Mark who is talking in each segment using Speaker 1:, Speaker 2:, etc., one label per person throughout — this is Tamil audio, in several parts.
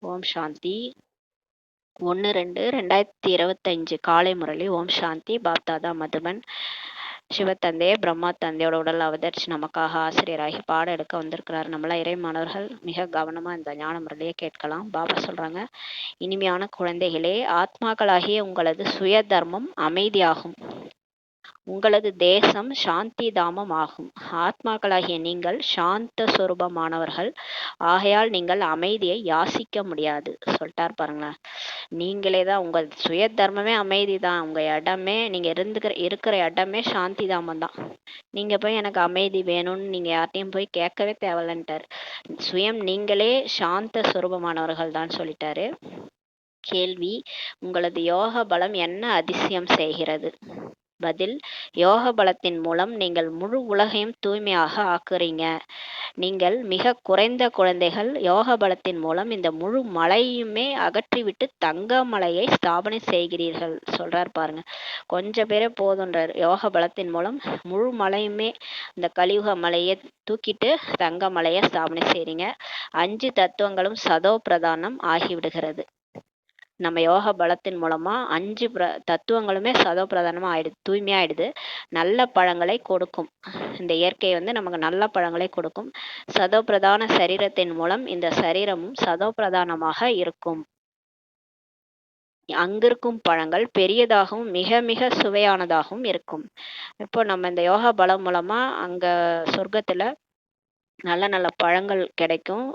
Speaker 1: ஓம் சாந்தி. 1/2/2025 காலை முரளி. ஓம் சாந்தி. பாப்தாதா மதுபன். சிவத்தந்தை பிரம்மா தந்தையோட உடல் அவதரிச்சு நமக்காக ஆசிரியராகி பாடம் எடுக்க வந்திருக்கிறார். நம்மளாம் இறை மாணவர்கள் மிக கவனமா இந்த ஞான முரளியை கேட்கலாம். பாபா சொல்றாங்க, இனிமையான குழந்தைகளே, ஆத்மாக்களாகிய உங்களது சுய தர்மம் அமைதியாகும். உங்களது தேசம் சாந்தி தாமம் ஆகும். ஆத்மாக்களாகிய நீங்கள் சாந்த சொரூபமானவர்கள். ஆகையால் நீங்கள் அமைதியை யாசிக்க முடியாது. சொல்லிட்டார் பாருங்களேன். நீங்களே தான், உங்க சுய தர்மமே அமைதி தான். உங்க இடமே, நீங்க இருக்கிற இடமே சாந்தி தாமம் தான். நீங்க போய் எனக்கு அமைதி வேணும்னு நீங்க யார்ட்டையும் போய் கேட்கவே தேவையில்லைன்ட்டார். சுயம் நீங்களே சாந்த சொரூபமானவர்கள் தான் சொல்லிட்டாரு. கேள்வி, உங்களது யோக பலம் என்ன அதிசயம் செய்கிறது? பதில், யோக பலத்தின் மூலம் நீங்கள் முழு உலகையும் தூய்மையாக ஆக்குறீங்க. நீங்கள் மிக குறைந்த குழந்தைகள் யோக பலத்தின் மூலம் இந்த முழு மலையுமே அகற்றிவிட்டு தங்க மலையை ஸ்தாபனை செய்கிறீர்கள். சொல்றார் பாருங்க. கொஞ்சம் பேரே போதுன்றார். யோக பலத்தின் மூலம் முழு மலையுமே, இந்த கலியுக மலையை தூக்கிட்டு தங்க மலையை ஸ்தாபனை செய்றீங்க. 5 தத்துவங்களும் சதோ பிரதானம் ஆகிவிடுகிறது. நம்ம யோக பலத்தின் மூலமா 5 தத்துவங்களுமே சதோ பிரதானமா ஆயிடுது, தூய்மையா ஆயிடுது. நல்ல பழங்களை கொடுக்கும். இந்த இயற்கை நமக்கு நல்ல பழங்களை கொடுக்கும். சதோ பிரதான சரீரத்தின் மூலம் இந்த சரீரமும் சதோ பிரதானமாக இருக்கும். அங்கிருக்கும் பழங்கள் பெரியதாகவும் மிக மிக சுவையானதாகவும் இருக்கும். இப்போ நம்ம இந்த யோகா பலம் மூலமா அங்க சொர்க்கத்துல நல்ல நல்ல பழங்கள் கிடைக்கும்.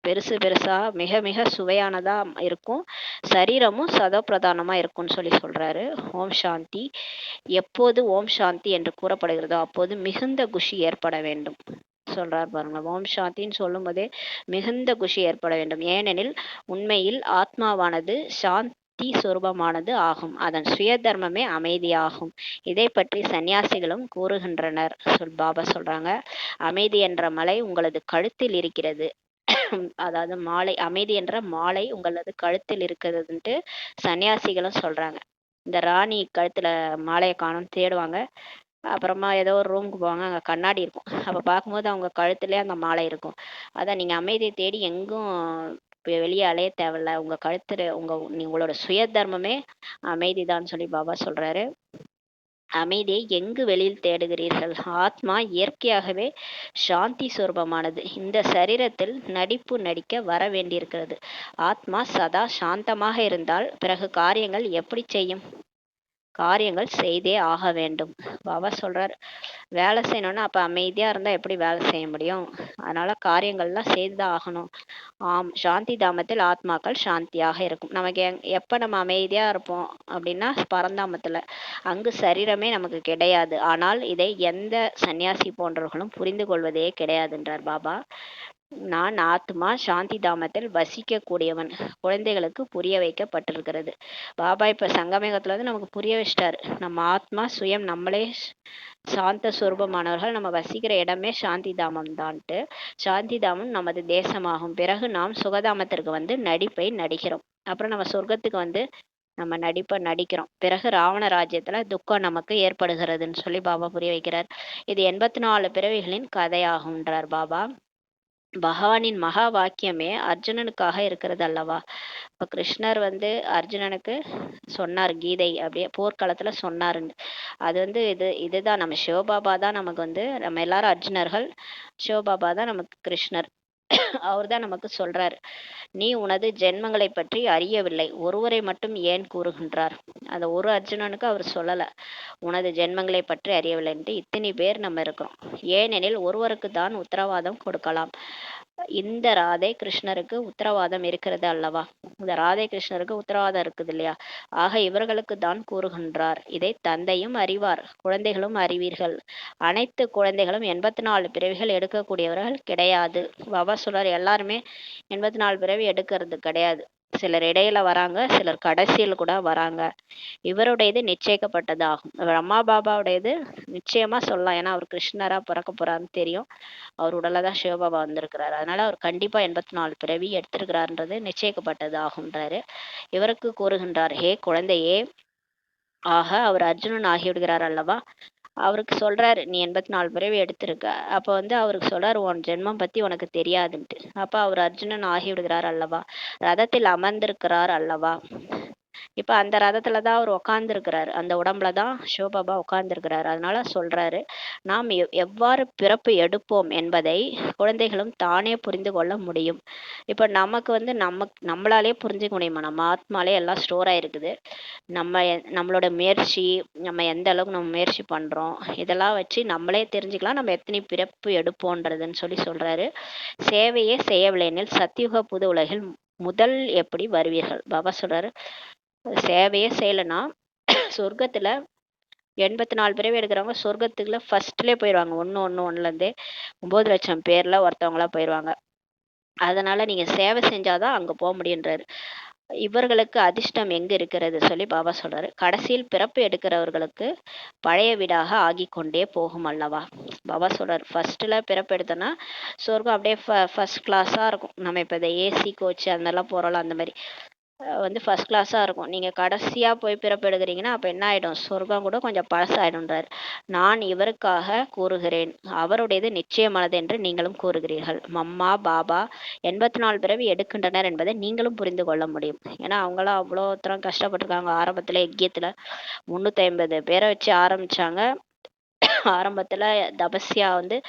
Speaker 1: பெருசு பெருசா மிக மிக சுவையானதா இருக்கும். சரீரமும் சதோ பிரதானமா இருக்கும்னு சொல்றாரு. ஓம் சாந்தி. எப்போது ஓம் சாந்தி என்று கூறப்படுகிறதோ அப்போது மிகுந்த குஷி ஏற்பட வேண்டும். சொல்றார் பாருங்க. ஓம் சாந்தின்னு சொல்லும் போதே மிகுந்த குஷி ஏற்பட வேண்டும். ஏனெனில் உண்மையில் ஆத்மாவானது சாந்தி சொரூபமானது ஆகும். அதன் சுய தர்மமே அமைதியாகும். இதை பற்றி சன்னியாசிகளும் கூறுகின்றனர். பாபா சொல்றாங்க, அமைதி என்ற மலை உங்களது கழுத்தில் இருக்கிறது. அதாவது மாலை, அமைதி என்ற மாலை உங்களது கழுத்தில் இருக்கிறதுன்ட்டு சன்னியாசிகளும் சொல்றாங்க. இந்த ராணி கழுத்துல மாலையை காணும் தேடுவாங்க. அப்புறமா ஏதோ ஒரு ரூமுக்கு போவாங்க, அங்க கண்ணாடி இருக்கும். அப்ப பார்க்கும்போது அவங்க கழுத்துலயே அந்த மாலை இருக்கும். அதான் நீங்க அமைதியை தேடி எங்கும் வெளியே அலைய தேவையில்ல. உங்க கழுத்துல உங்களோட சுய தர்மமே அமைதிதான் சொல்லி பாபா சொல்றாரு. அமைதியை எங்கு வெளியில் தேடுகிறீர்கள்? ஆத்மா இயற்கையாகவே சாந்தி சொரூபமானது. இந்த சரீரத்தில் நடிப்பு நடிக்க வர வேண்டியிருக்கிறது. ஆத்மா சதா சாந்தமாக இருந்தால் பிறகு காரியங்கள் எப்படி செய்யும்? காரியங்கள் செய்தே ஆக வேண்டும். பாபா சொல்றார், வேலை செய்யணும்னா அப்ப அமைதியா இருந்தா எப்படி வேலை செய்ய முடியும்? அதனால காரியங்கள்லாம் செய்துதான் ஆகணும். ஆம், சாந்தி தாமத்தில் ஆத்மாக்கள் சாந்தியாக இருக்கும். நமக்கு எப்ப நம்ம அமைதியா இருப்போம் அப்படின்னா பரந்தாமத்துல. அங்கு சரீரமே நமக்கு கிடையாது. ஆனால் இதை எந்த சன்னியாசி போன்றவர்களும் புரிந்து கொள்வதே கிடையாதுன்றார் பாபா. நான் ஆத்மா சாந்தி தாமத்தில் வசிக்க கூடியவன். குழந்தைகளுக்கு புரிய வைக்கப்பட்டிருக்கிறது. பாபா இப்ப சங்கமேகத்துல நமக்கு புரிய வச்சிட்டாரு. நம்ம ஆத்மா சுயம் நம்மளே சாந்த சுரூபமானவர்கள். நம்ம வசிக்கிற இடமே சாந்தி தாமம் தான்ட்டு. சாந்தி தாமம் நமது தேசமாகும். பிறகு நாம் சுகதாமத்திற்கு நடிப்பை நடிக்கிறோம். அப்புறம் நம்ம சொர்க்கத்துக்கு நம்ம நடிப்பை நடிக்கிறோம். பிறகு ராவண ராஜ்யத்துல துக்கம் நமக்கு ஏற்படுகிறதுன்னு சொல்லி பாபா புரிய வைக்கிறார். இது 84 பிறவிகளின் கதையாகும்ன்றார் பாபா. பகவானின் மகா வாக்கியமே அர்ஜுனனுக்காக இருக்கிறது அல்லவா? இப்ப கிருஷ்ணர் அர்ஜுனனுக்கு சொன்னார் கீதை, அப்படியே போர்க்களத்துல சொன்னாருன்னு. அது இதுதான் நம்ம சிவபாபா தான் நமக்கு நம்ம எல்லாரும் அர்ஜுனர்கள். சிவபாபா தான் நமக்கு கிருஷ்ணர். அவர் தான் நமக்கு சொல்றாரு, நீ உனது ஜென்மங்களை பற்றி அறியவில்லை, ஒருவரை மட்டும் ஏன் கூறுகின்றார்? அந்த ஒரு அர்ஜுனனுக்கு அவர் சொல்லல உனது ஜென்மங்களை பற்றி அறியவில்லைன்ட்டு. இத்தனை பேர் நம்ம இருக்கிறோம். ஏனெனில் ஒருவருக்கு தான் உத்தரவாதம் கொடுக்கலாம். இந்த ராதை கிருஷ்ணருக்கு உத்தரவாதம் இருக்கிறது அல்லவா? இந்த ராதை கிருஷ்ணருக்கு உத்தரவாதம் இருக்குது இல்லையா? ஆக இவர்களுக்கு தான் கூறுகின்றார். இதை தந்தையும் அறிவார், குழந்தைகளும் அறிவீர்கள். அனைத்து குழந்தைகளும் 84 பிறவிகள் எடுக்கக்கூடியவர்கள் கிடையாது. பாபா சொல்றார், எல்லாருமே 84 பிறவி எடுக்கிறது கிடையாது. சிலர் இடையில வராங்க, சிலர் கடைசியில் கூட வராங்க. இவருடையது நிச்சயிக்கப்பட்டது ஆகும். பிரம்மா பாபாவுடையது நிச்சயமா சொல்லலாம். ஏன்னா அவர் கிருஷ்ணரா பிறக்க போறாருன்னு தெரியும். அவர் உடலதான் சிவபாபா வந்திருக்கிறாரு. அதனால அவர் கண்டிப்பா 84 பிறவி எடுத்திருக்கிறார்ன்றது நிச்சயிக்கப்பட்டது ஆகுன்றாரு. இவருக்கு கூறுகின்றார், ஹே குழந்தையே, ஆக அவர் அர்ஜுனன் ஆகிவிடுகிறார் அல்லவா? அவருக்கு சொல்றாரு, நீ 84 பிறவி எடுத்திருக்க. அப்ப வந்து அவருக்கு சொல்றாரு, உன் ஜென்மம் பத்தி உனக்கு தெரியாதுன்ட்டு. அப்ப அவர் அர்ஜுனன் ஆகிவிடுகிறார் அல்லவா, ரதத்தில் அமர்ந்திருக்கிறார் அல்லவா. இப்ப அந்த ரதத்துல தான் அவர் உட்கார்ந்துருக்கிறாரு, அந்த உடம்புல தான் சிவபாபா உட்கார்ந்துருக்கிறாரு. அதனால சொல்றாரு, நாம் எவ்வாறு பிறப்பு எடுப்போம் என்பதை குழந்தைகளும் தானே புரிந்து கொள்ள முடியும். இப்ப நமக்கு வந்து நம்மளாலே புரிஞ்சுக்க முடியுமா, நம்ம ஆத்மாலே எல்லாம் ஸ்டோர் ஆயிருக்குது. நம்மளோட முயற்சி, நம்ம எந்த அளவுக்கு நம்ம முயற்சி பண்றோம், இதெல்லாம் வச்சு நம்மளே தெரிஞ்சுக்கலாம் நம்ம எத்தனை பிறப்பு எடுப்போன்றதுன்னு சொல்றாரு. சேவையே செய்யவில்லையெனில் சத்தியுக புது உலகில் முதல் எப்படி வருவீர்கள். பாபா சொல்றாரு, சேவையே செய்யலைன்னா சொர்க்கத்துல 84 பிறவி எடுக்கிறவங்க சொர்க்கத்துக்குள்ள ஃபர்ஸ்ட்லேயே போயிடுவாங்க. ஒன்றுலேருந்தே 9 லட்சம் பேர்ல ஒருத்தவங்களா போயிடுவாங்க. அதனால நீங்க சேவை செஞ்சாதான் அங்க போக முடியுன்றாரு. இவர்களுக்கு அதிர்ஷ்டம் எங்க இருக்கிறது சொல்லி பாபா சொல்றாரு, கடைசியில் பிறப்பு எடுக்கிறவர்களுக்கு பழைய வீடாக ஆகிக்கொண்டே போகும் அல்லவா. பாபா சொல்றாரு, ஃபர்ஸ்ட்ல பிறப்பு எடுத்தோன்னா சொர்க்கம் அப்படியே ஃபர்ஸ்ட் கிளாஸா இருக்கும். நம்ம இப்ப இந்த ஏசி கோச் அந்த மாதிரிலாம் போறோம்ல, அந்த மாதிரி வந்து ஃபர்ஸ்ட் கிளாஸா இருக்கும். நீங்க கடைசியா போய் பிறப்பு எடுக்கிறீங்கன்னா அப்ப என்ன ஆயிடும், சொர்க்கம் கூட கொஞ்சம் பழசாயிடும்ன்றாரு. நான் இவருக்காக கூறுகிறேன், அவருடையது நிச்சயமானது என்று நீங்களும் கூறுகிறீர்கள். மம்மா பாபா 84 பிறவி எடுக்கின்றனர் என்பதை நீங்களும் புரிந்து கொள்ள முடியும். ஏன்னா அவங்களாம் அவ்வளோ தூரம் கஷ்டப்பட்டிருக்காங்க. ஆரம்பத்துல யக்கியத்துல 350 பேரை வச்சு ஆரம்பிச்சாங்க. ஆரம்பத்துல தபஸ்யா வந்து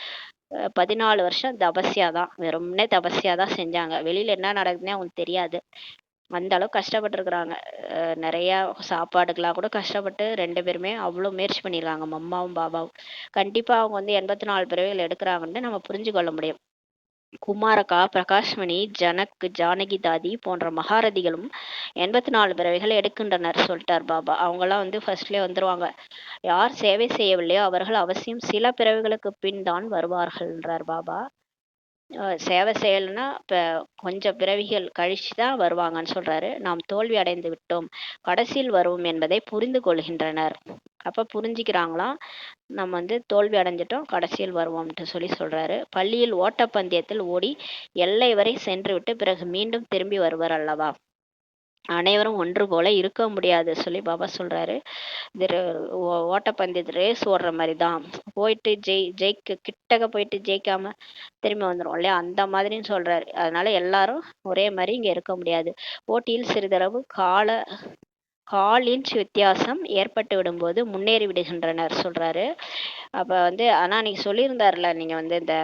Speaker 1: 14 வருஷம் தபஸ்யா தான், வெறும்னே தபஸ்யா தான் செஞ்சாங்க. வெளியில என்ன நடக்குதுன்னே அவங்களுக்கு தெரியாது. அந்த அளவுக்கு கஷ்டப்பட்டுருக்குறாங்க. நிறைய சாப்பாடுக்கெல்லாம் கூட கஷ்டப்பட்டு 2 பேருமே அவ்வளோ முயற்சி பண்ணியிருக்காங்க, மம்மாவும் பாபாவும். கண்டிப்பா அவங்க வந்து 84 பிறவிகள் எடுக்கிறாங்கன்னு நம்ம புரிஞ்சு கொள்ள முடியும். குமாரகா, பிரகாஷ்மணி, ஜனக், ஜானகி தாதி போன்ற மகாரதிகளும் 84 பிறவிகள் எடுக்கின்றனர் சொல்லிட்டார் பாபா. அவங்கெல்லாம் வந்து ஃபர்ஸ்ட்லேயே வந்துருவாங்க. யார் சேவை செய்யவில்லையோ அவர்கள் அவசியம் சில பிறவிகளுக்கு பின் தான் வருவார்கள்ன்றார் பாபா. சேவை செய்யலைன்னா இப்போ கொஞ்சம் பிறவிகள் கழிச்சு தான் வருவாங்கன்னு சொல்றாரு. நாம் தோல்வி அடைந்து விட்டோம், கடைசியில் வருவோம் என்பதை புரிந்து கொள்கின்றனர். அப்ப புரிஞ்சுக்கிறாங்களாம், நம்ம வந்து தோல்வி அடைஞ்சிட்டோம், கடைசியில் வருவோம்ட்டு சொல்றாரு. பள்ளியில் ஓட்டப்பந்தயத்தில் ஓடி எல்லை வரை சென்று விட்டு பிறகு மீண்டும் திரும்பி வருவர் அல்லவா. அனைவரும் ஒன்று போல இருக்க முடியாது சொல்லி பாபா சொல்றாரு. இது ஓட்டப்பந்தயத்து ரேஸ் ஓடுற மாதிரி தான். போயிட்டு ஜெயிக்க கிட்டக்க போயிட்டு ஜெயிக்காம திரும்பி வந்துடும் இல்லையா, அந்த மாதிரின்னு சொல்றாரு. அதனால எல்லாரும் ஒரே மாதிரி இங்க இருக்க முடியாது. போட்டியில் சிறிதளவு கால் இன்ச் வித்தியாசம் ஏற்பட்டு விடும்போது முன்னேறி விடுகின்றனர் சொல்றாரு. அப்ப வந்து ஆனா நீங்க சொல்லியிருந்தாருல, நீங்க வந்து இந்த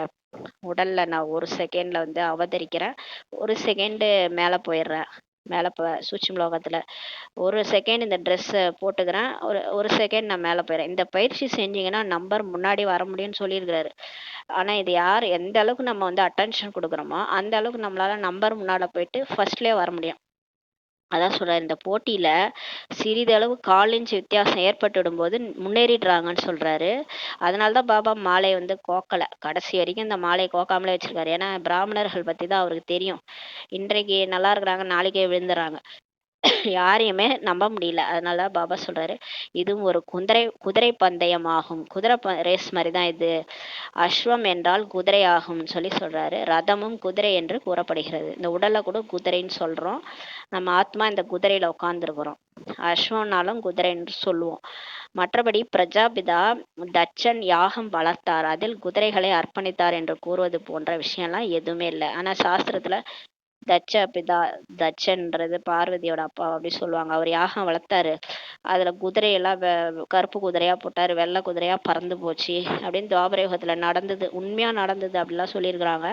Speaker 1: உடல்ல நான் 1 செகண்ட்ல வந்து அவதரிக்கிறேன், 1 செகண்ட் மேல போயிடுறேன், மேல சூட்சும லோகத்துல 1 செகண்ட் இந்த ட்ரெஸ்ஸை போட்டுக்கிறேன், ஒரு செகண்ட் நான் மேலே போயிடுறேன். இந்த பயிற்சி செஞ்சீங்கன்னா நம்பர் முன்னாடி வர முடியும்னு சொல்லியிருக்கிறாரு. ஆனா இது யார் எந்த அளவுக்கு நம்ம வந்து அட்டென்ஷன் கொடுக்குறோமோ அந்த அளவுக்கு நம்மளால நம்பர் முன்னால போயிட்டு ஃபர்ஸ்ட்லேயே வர முடியும். அதான் சொல்றாரு, இந்த போட்டியில சிறிதளவு 1/4 இன்ச் வித்தியாசம் ஏற்பட்டுடும் போது முன்னேறிடுறாங்கன்னு சொல்றாரு. அதனாலதான் பாபா மாலை வந்து கோக்கலை, கடைசி வரைக்கும் இந்த மாலையை கோக்காமலே வச்சிருக்காரு. ஏன்னா பிராமணர்கள் பத்தி தான் அவருக்கு தெரியும். இன்றைக்கு நல்லா இருக்கிறாங்க, நாளைக்கே விழுந்துறாங்க, யாரையுமே நம்ப முடியல. அதனால பாபா சொல்றாரு, இதுவும் ஒரு குதிரை பந்தயம் ஆகும், குதிரை ரேஸ் மாதிரி தான் இது. அஸ்வம் என்றால் குதிரை ஆகும்னு சொல்றாரு. ரதமும் குதிரை என்று கூறப்படுகிறது. இந்த உடலை கூட குதிரைன்னு சொல்றோம், நம்ம ஆத்மா இந்த குதிரையில உட்கார்ந்துருக்கிறோம். அஸ்வம்னாலும் குதிரை என்று சொல்லுவோம். மற்றபடி பிரஜாபிதா தட்சன் யாகம் வளர்த்தார், அதில் குதிரைகளை அர்ப்பணித்தார் என்று கூறுவது போன்ற விஷயம்லாம் எதுவுமே இல்லை. ஆனா சாஸ்திரத்துல தட்சன்றது பார்வதியோட அப்பா அப்படி சொல்லுவாங்க. அவர் யாகம் வளர்த்தாரு, அதுல குதிரையெல்லாம் கருப்பு குதிரையா போட்டாரு, வெள்ளை குதிரையா பறந்து போச்சு அப்படின்னு துவாபர யுகத்துல நடந்தது, உண்மையா நடந்தது அப்படிலாம் சொல்லியிருக்கிறாங்க.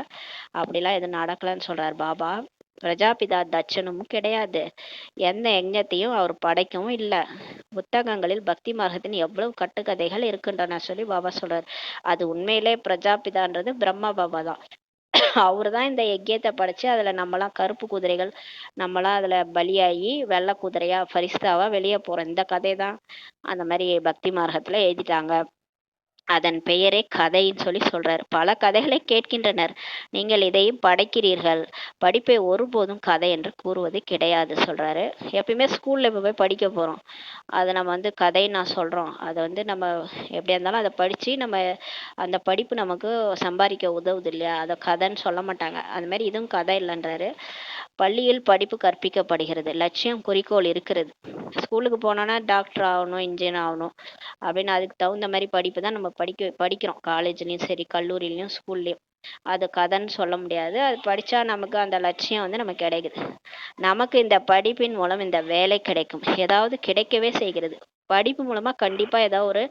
Speaker 1: அப்படிலாம் எதுவும் நடக்கலன்னு சொல்றாரு பாபா. பிரஜாபிதா தட்சனும் கிடையாது, எந்த யஜ்ஞத்தையும் அவர் படைக்கவும் இல்லை. புத்தகங்களில் பக்தி மார்க்கத்தின் எவ்வளவு கட்டுக்கதைகள் இருக்கின்றன சொல்லி பாபா சொல்றாரு. அது உண்மையிலே பிரஜாபிதான்றது பிரம்மா பாபா தான். அவரு தான் இந்த யஜ்யத்தை படைச்சு அதுல நம்மலாம் கருப்பு குதிரைகள், நம்மளாம் அதுல பலியாகி வெள்ளை குதிரையா ஃபரிஸ்தாவா வெளியே போறோம். இந்த கதை தான் அந்த மாதிரி பக்தி மார்க்கத்துல எழுதிட்டாங்க. அதன் பெயரே கதைன்னு சொல்றாரு. பல கதைகளை கேட்கின்றனர், நீங்கள் இதையும் படைக்கிறீர்கள், படிப்பை ஒருபோதும் கதை என்று கூறுவது கிடையாது சொல்றாரு. எப்பயுமே ஸ்கூல்ல இப்ப போய் படிக்க போறோம், அதை நம்ம வந்து கதை நான் சொல்றோம், அதை வந்து நம்ம எப்படியா இருந்தாலும் அதை படிச்சு நம்ம அந்த படிப்பு நமக்கு சம்பாதிக்க உதவுது இல்லையா, அதை கதைன்னு சொல்ல மாட்டாங்க. அது மாதிரி இதுவும் கதை இல்லைன்றாரு. பள்ளியில் படிப்பு கற்பிக்கப்படுகிறது, லட்சியம் குறிக்கோள் இருக்கிறது. ஸ்கூலுக்கு போனோன்னா டாக்டர் ஆகணும், இன்ஜினியர் ஆகணும் அப்படின்னு அதுக்கு தகுந்த மாதிரி படிப்பு தான் நம்ம படிக்கிறோம். காலேஜ்லேயும் சரி, கல்லூரிலையும், ஸ்கூல்லையும். அது கதைன்னு சொல்ல முடியாது. அது படித்தா நமக்கு அந்த லட்சியம் வந்து நமக்கு கிடைக்குது. நமக்கு இந்த படிப்பின் மூலம் இந்த வேலை கிடைக்கும், ஏதாவது கிடைக்கவே செய்கிறது. படிப்பு மூலமா கண்டிப்பா ஏதாவது ஒரு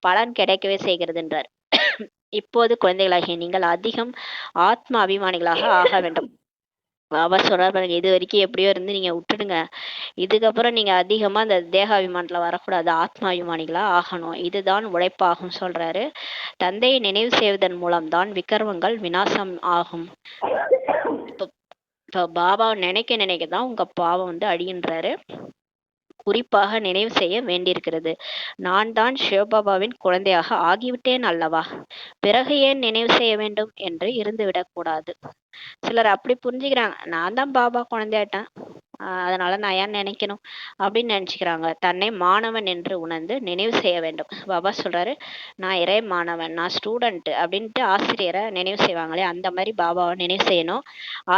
Speaker 1: பலன் கிடைக்கவே செய்கிறதுன்றார். இப்போது குழந்தைகளாகிய நீங்கள் அதிகம் ஆத்ம அபிமானிகளாக ஆக வேண்டும். பாபா சொல்றாரு பாருங்க, இது வரைக்கும் எப்படியோ இருந்து நீங்க விட்டுடுங்க. இதுக்கப்புறம் நீங்க அதிகமா அந்த தேகாபிமானத்துல வரக்கூடாது, ஆத்மாபிமானிகளா ஆகணும். இதுதான் உழைப்பாகும் சொல்றாரு. தந்தையை நினைவு செய்வதன் மூலம்தான் விக்கிரமங்கள் விநாசம் ஆகும். இப்போ பாபாவை நினைக்க நினைக்கதான் உங்க பாவம் வந்து அழிகின்றாரு. குறிப்பாக நினைவு செய்ய வேண்டியிருக்கிறது. நான் தான் சிவபாபாவின் குழந்தையாக ஆகிவிட்டேன் அல்லவா, பிறகு ஏன் நினைவு செய்ய வேண்டும் என்று இருந்துவிடக் கூடாது. சிலர் அப்படி புரிஞ்சுக்கிறாங்க, நான் தான் பாபா குழந்தையாயிட்டேன், அதனால நான் ஏன் நினைக்கணும் அப்படின்னு நினைச்சுக்கிறாங்க. தன்னை மாணவன் என்று உணர்ந்து நினைவு செய்ய வேண்டும். பாபா சொல்றாரு, நான் இறை மாணவன், நான் ஸ்டூடெண்ட் அப்படின்ட்டு ஆசிரியரை நினைவு செய்வாங்களே, அந்த மாதிரி பாபாவை நினைவு செய்யணும்.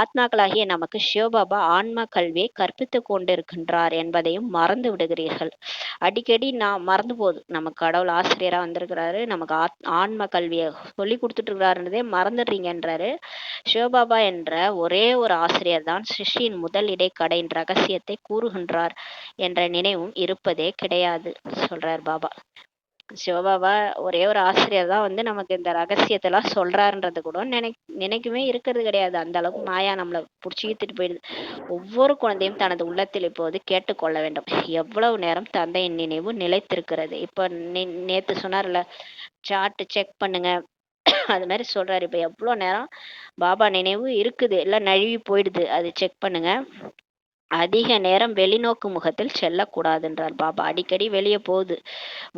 Speaker 1: ஆத்மாக்களாகிய நமக்கு சிவபாபா ஆன்ம கல்வியை கற்பித்து கொண்டிருக்கின்றார் என்பதையும் மறந்து விடுகிறீர்கள். அடிக்கடி நான் மறந்து போகுது, நம்ம கடவுள் ஆசிரியரா வந்திருக்கிறாரு, நமக்கு ஆன்ம கல்வியை சொல்லி கொடுத்துட்டு இருக்கிறாருன்றதே மறந்துடுறீங்கன்றாரு. சிவபாபா என்ற ஒரே ஒரு ஆசிரியர் தான் சிருஷ்டியின் முதல் இடைக்கடையின் ரகசியத்தை கூறுகின்றார் என்ற நினைவும் இருப்பதே கிடையாது சொல்றார் பாபா. சிவபாபா ஒரே ஒரு ஆசிரியர் தான் வந்து நமக்கு இந்த ரகசியத்தெல்லாம் சொல்றாருன்றது கூட நினைக்குமே இருக்கிறது கிடையாது. அந்த அளவுக்கு மாயா நம்மளை பிடிச்சிக்கிட்டு போயிடுது. ஒவ்வொரு குழந்தையும் தனது உள்ளத்தில் இப்போது கேட்டுக்கொள்ள வேண்டும், எவ்வளவு நேரம் தந்தையின் நினைவு நிலைத்திருக்கிறது. இப்போ நேத்து சொன்னார்ல, சார்ட் செக் பண்ணுங்க, அது மாதிரி சொல்றாரு. இப்ப எவ்வளவு நேரம் பாபா நினைவு இருக்குது, இல்ல நழுவி போயிடுது, அது செக் பண்ணுங்க. அதிக நேரம் வெளிநோக்கு முகத்தில் செல்லக்கூடாதுன்றார் பாபா. அடிக்கடி வெளியே போகுது,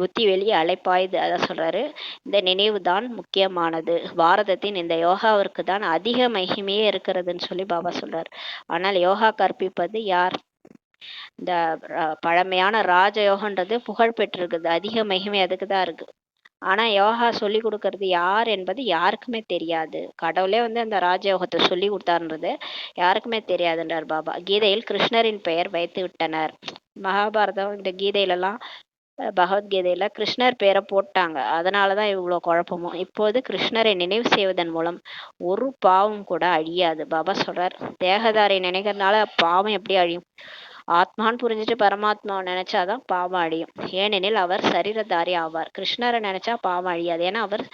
Speaker 1: புத்தி வெளியே அலைப்பாயுது, அதான் சொல்றாரு. இந்த நினைவு தான் முக்கியமானது. பாரதத்தின் இந்த யோகாவிற்கு தான் அதிக மகிமையே இருக்கிறதுன்னு சொல்லி பாபா சொல்றாரு. ஆனால் யோகா கற்பிப்பது யார்? இந்த பழமையான ராஜ யோகன்றது புகழ் பெற்றிருக்குது, அதிக மகிமை அதுக்கு தான் இருக்கு. ஆனா யோகா சொல்லி கொடுக்கறது யார் என்பது யாருக்குமே தெரியாது. கடவுளே வந்து அந்த ராஜயோகத்தை சொல்லி கொடுத்தாருன்றது யாருக்குமே தெரியாதுன்றார் பாபா. கீதையில் கிருஷ்ணரின் பெயர் வைத்து விட்டனர். மகாபாரதம் இந்த கீதையிலலாம், பகவத்கீதையில கிருஷ்ணர் பேரை போட்டாங்க, அதனாலதான் இவ்வளவு குழப்பமும். இப்போது கிருஷ்ணரை நினைவு செய்வதன் மூலம் ஒரு பாவம் கூட அழியாது. பாபா சொல்றார், தேகதாரை நினைக்கிறதுனால பாவம் எப்படி அழியும்? ஆத்மான்னு புரிஞ்சுட்டு பரமாத்மாவை நினைச்சாதான் பாவம் அழியும். ஏனெனில் அவர் சரீரதாரி ஆவார். கிருஷ்ணரை நினைச்சா பாவம் அழியாது, ஏன்னா அவர்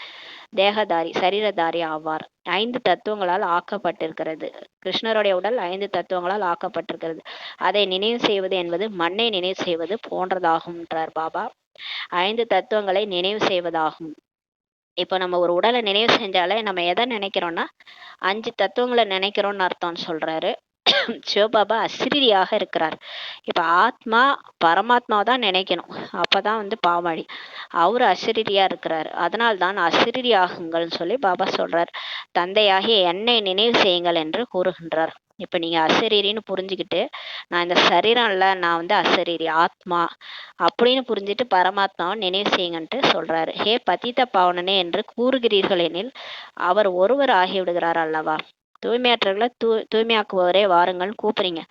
Speaker 1: தேகதாரி, சரீரதாரி ஆவார். 5 தத்துவங்களால் ஆக்கப்பட்டிருக்கிறது. கிருஷ்ணருடைய உடல் 5 தத்துவங்களால் ஆக்கப்பட்டிருக்கிறது. அதை நினைவு செய்வது என்பது மண்ணை நினைவு செய்வது போன்றதாகும்ன்றார் பாபா. 5 தத்துவங்களை நினைவு செய்வதாகும். இப்ப நம்ம ஒரு உடலை நினைவு செஞ்சாலே நம்ம எதை நினைக்கிறோம்னா 5 தத்துவங்களை நினைக்கிறோம்னு அர்த்தம்னு சொல்றாரு. சிவபாபா அசிரியாக இருக்கிறார். இப்ப ஆத்மா பரமாத்மாவை தான் நினைக்கணும், அப்பதான் வந்து பாவழி. அவரு அசிரியா இருக்கிறாரு, அதனால்தான் அசிரியாகுங்கள்னு சொல்லி பாபா சொல்றார். தந்தையாகிய என்னை நினைவு செய்யுங்கள் என்று கூறுகின்றார். இப்ப நீங்க அசரீரின்னு புரிஞ்சுக்கிட்டு, நான் இந்த சரீரம் இல்ல, நான் வந்து அசரீரி ஆத்மா அப்படின்னு புரிஞ்சுட்டு பரமாத்மாவை நினைவு செய்யுங்கன்ட்டு சொல்றாரு. ஹே பதித்த பாவனனே என்று கூறுகிறீர்கள் எனில் அவர் ஒருவர் ஆகிவிடுகிறார் அல்லவா. தூய்மையற்றவர்களை தூய்மையாக்குவரே வாருங்கள் கூப்பிடுறீங்க,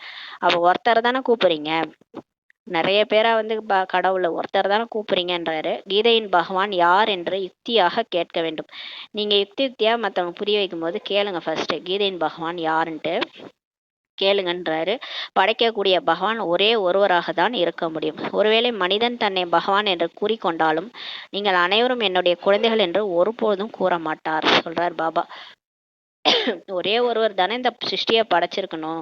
Speaker 1: அப்ப ஒருத்தர் தானே கூப்பிடுறீங்க, நிறைய பேரா வந்து கடவுளை ஒருத்தர் தானே கூப்பிடுறீங்கன்றாரு. கீதையின் பகவான் யார் என்று யுக்தியாக கேட்க வேண்டும். நீங்க யுக்தியா மற்றவங்க புரிய வைக்கும் போது கேளுங்க, ஃபர்ஸ்ட் கீதையின் பகவான் யாருன்ட்டு கேளுங்கன்றாரு. படைக்கக்கூடிய பகவான் ஒரே ஒருவராக தான் இருக்க முடியும். ஒருவேளை மனிதன் தன்னை பகவான் என்று கூறிக்கொண்டாலும் நீங்கள் அனைவரும் என்னுடைய குழந்தைகள் என்று ஒருபோதும் கூற மாட்டார் சொல்றார் பாபா. ஒரே ஒருவர் தானே இந்த சிருஷ்டியை படைச்சிருக்கணும்,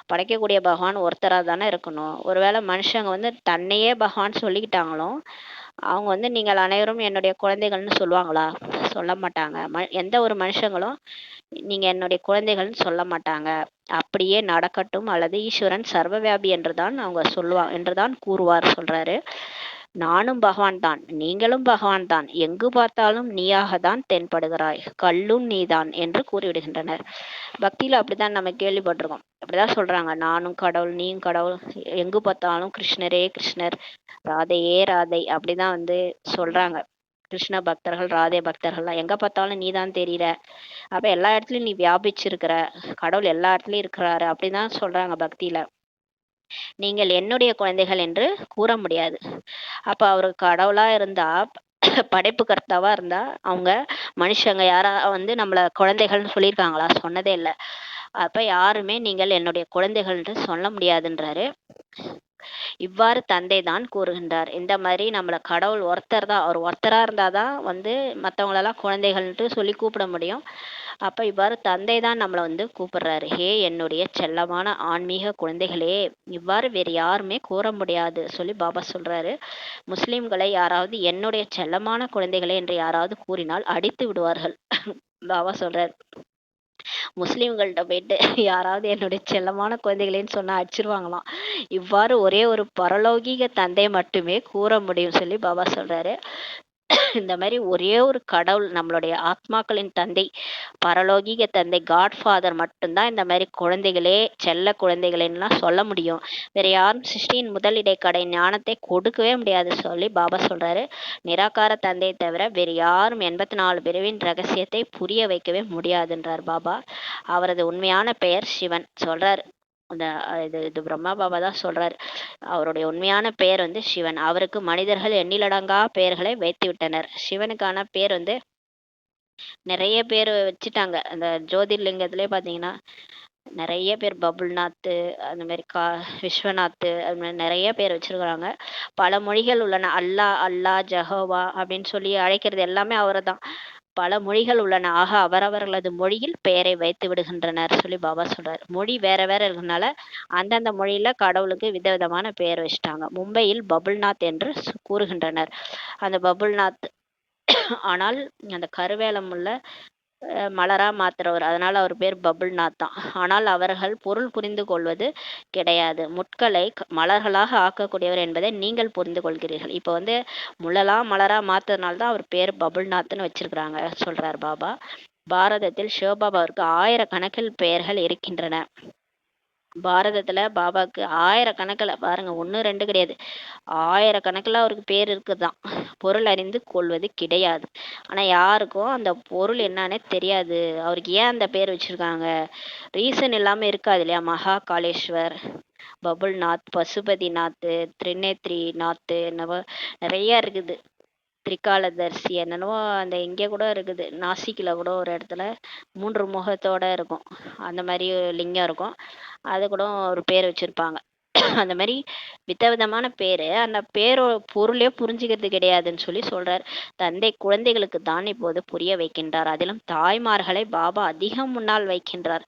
Speaker 1: படைக்கக்கூடிய பகவான் ஒருத்தரா தானே இருக்கணும். ஒருவேளை மனுஷங்க வந்து தன்னையே பகவான் சொல்லிக்கிட்டாங்களும் அவங்க வந்து நீங்கள் அனைவரும் என்னுடைய குழந்தைகள்னு சொல்லுவாங்களா? சொல்ல மாட்டாங்க. எந்த ஒரு மனுஷங்களும் நீங்க என்னுடைய குழந்தைகள்னு சொல்ல மாட்டாங்க. அப்படியே நடக்கட்டும், அல்லது ஈஸ்வரன் சர்வவியாபி என்றுதான் அவங்க சொல்லுவாங்க என்றுதான் கூறுவார் சொல்றாரு. நானும் பகவான் தான், நீங்களும் பகவான் தான், எங்கு பார்த்தாலும் நீயாக தான் தென்படுகிறாய், கல்லும் நீதான் என்று கூறிவிடுகின்றனர். பக்தியில அப்படித்தான் நம்ம கேள்விப்பட்டிருக்கோம், அப்படிதான் சொல்றாங்க, நானும் கடவுள், நீயும் கடவுள், எங்கு பார்த்தாலும் கிருஷ்ணரே கிருஷ்ணர், ராதையே ராதை, அப்படிதான் வந்து சொல்றாங்க. கிருஷ்ண பக்தர்கள், ராதே பக்தர்கள்லாம் எங்க பார்த்தாலும் நீ தான் தெரியிற, அப்ப எல்லா இடத்துலயும் நீ வியாபிச்சிருக்கிற, கடவுள் எல்லா இடத்துலயும் இருக்கிறாரு அப்படிதான் சொல்றாங்க பக்தியில. நீங்கள் என்னுடைய குழந்தைகள் என்று கூற முடியாது. அப்ப அவரு கடவுளா இருந்தா, படைப்பு கர்த்தாவா இருந்தா, அவங்க மனுஷங்க யாரா வந்து நம்மள குழந்தைகள்னு சொல்லியிருக்காங்களா? சொன்னதே இல்ல. அப்ப யாருமே நீங்கள் என்னுடைய குழந்தைகள்ன்று சொல்ல முடியாதுன்றாரு. இவ்வாறு தந்தை தான் கூறுகின்றார். இந்த மாரி நம்மள கடவுள் ஒருத்தர் தான். அவர் ஒருத்தரா இருந்தா தான் வந்து மத்தவங்களெல்லாம் குழந்தைகள்ன்ட்டு சொல்லி கூப்பிட முடியும். அப்ப இவ்வாறு தந்தை தான் நம்மள வந்து கூப்பிடுறாரு. "ஹே என்னுடைய செல்லமான ஆன்மீக குழந்தைகளே!" இவ்வாறு வேறு யாருமே கூற முடியாது சொல்லி பாபா சொல்றாரு. முஸ்லிம்களை யாராவது என்னுடைய செல்லமான குழந்தைகளே என்று யாராவது கூறினால் அடித்து விடுவார்கள். பாபா சொல்றாரு. முஸ்லிம்கள்ட்ட போயிட்டு யாராவது என்னுடைய செல்லமான குழந்தைகளேன்னு சொன்னா அடிச்சிருவாங்களாம். இவ்வாறு ஒரே ஒரு பரலௌகீக தந்தை மட்டுமே கூற முடியும் சொல்லி பாபா சொல்றாரு. இந்த மாதிரி ஒரே ஒரு கடவுள் நம்மளுடைய ஆத்மாக்களின் தந்தை, பரலோகீக தந்தை காட்ஃபாதர் மட்டும்தான் இந்த மாதிரி குழந்தைகளே, செல்ல குழந்தைகளேன்னுலாம் சொல்ல முடியும். வேற யாரும் சிருஷ்டியின் முதல் இடைக்கடை ஞானத்தை கொடுக்கவே முடியாது சொல்லி பாபா சொல்றாரு. நிராகார தந்தையை தவிர வேறு யாரும் 84 பிரிவின் ரகசியத்தை புரிய வைக்கவே முடியாதுன்றார் பாபா. அவரது உண்மையான பெயர் சிவன் சொல்றாரு. அந்த இது பிரம்மா பாபா தான் சொல்றாரு. அவருடைய உண்மையான பெயர் வந்து சிவன். அவருக்கு மனிதர்கள் எண்ணிலடங்கா பெயர்களை வைத்து விட்டனர். சிவனுக்கான பேர் வந்து நிறைய பேர் வச்சுட்டாங்க. அந்த ஜோதிர்லிங்கத்திலே பார்த்தீங்கன்னா, நிறைய பேர் பபுல்நாத்து, அந்த மாரி விஸ்வநாத்து, அது மாரி நிறைய பேர் வச்சிருக்கிறாங்க. பல மொழிகள் உள்ளன. அல்லாஹ், அல்லாஹ், ஜெகோவா அப்படின்னு சொல்லி அழைக்கிறது எல்லாமே அவரைதான். பல மொழிகள் உள்ளன. ஆக அவரவர்களது மொழியில் பெயரை வைத்து விடுகின்றனர் சொல்லி பாபா சொல்றாரு. மொழி வேற வேற இருக்கறனால அந்தந்த மொழியில கடவுளுக்கு விதவிதமான பெயர் வச்சுட்டாங்க. மும்பையில் பபுல்நாத் என்று கூறுகின்றனர். அந்த பபுல்நாத் ஆனால் அந்த கருவேலம் உள்ள மலரா மாத்துறவர். அதனால அவர் பேர் பபுல்நாத் தான். ஆனால் அவர்கள் பொருள் புரிந்து கொள்வது கிடையாது. முட்களை மலர்களாக ஆக்கக்கூடியவர் என்பதை நீங்கள் புரிந்து கொள்கிறீர்கள். இப்போ வந்து முள்ளலா மலரா மாத்துறதுனால தான் அவர் பேர் பபுல்நாத்னு வச்சிருக்கிறாங்க சொல்றார் பாபா. பாரதத்தில் சிவபாபாவிற்கு ஆயிரக்கணக்கில் பெயர்கள் இருக்கின்றன. பாரதத்துல பாபாக்கு ஆயிரக்கணக்கில் பாருங்க, ஒன்று ரெண்டு கிடையாது, ஆயிரக்கணக்கில் அவருக்கு பேர் இருக்குதான். பொருள் அறிந்து கொள்வது கிடையாது. ஆனா யாருக்கும் அந்த பொருள் என்னன்னே தெரியாது. அவருக்கு ஏன் அந்த பேர் வச்சிருக்காங்க, ரீசன் இல்லாம இருக்காது இல்லையா? மகா காளேஸ்வர், பபுல்நாத், பசுபதிநாத், திரிநேத்ரி நாத், என்னவோ நிறைய இருக்குது. திரிகாலதர்சி என்னென்னவோ அந்த இங்கே கூட இருக்குது. நாசிக்கில் கூட ஒரு இடத்துல 3 முகத்தோட இருக்கும். அந்த மாதிரி லிங்கம் இருக்கும். அது கூட ஒரு பேர் வச்சிருப்பாங்க. அந்த மாதிரி விதவிதமான பேரு. அந்த பேரோட பொருளே புரிஞ்சுக்கிறது கிடையாதுன்னு சொல்லி சொல்றார். தந்தை குழந்தைகளுக்கு தான் இப்போது புரிய வைக்கின்றார். அதிலும் தாய்மார்களை பாபா அதிகம் முன்னால் வைக்கின்றார்.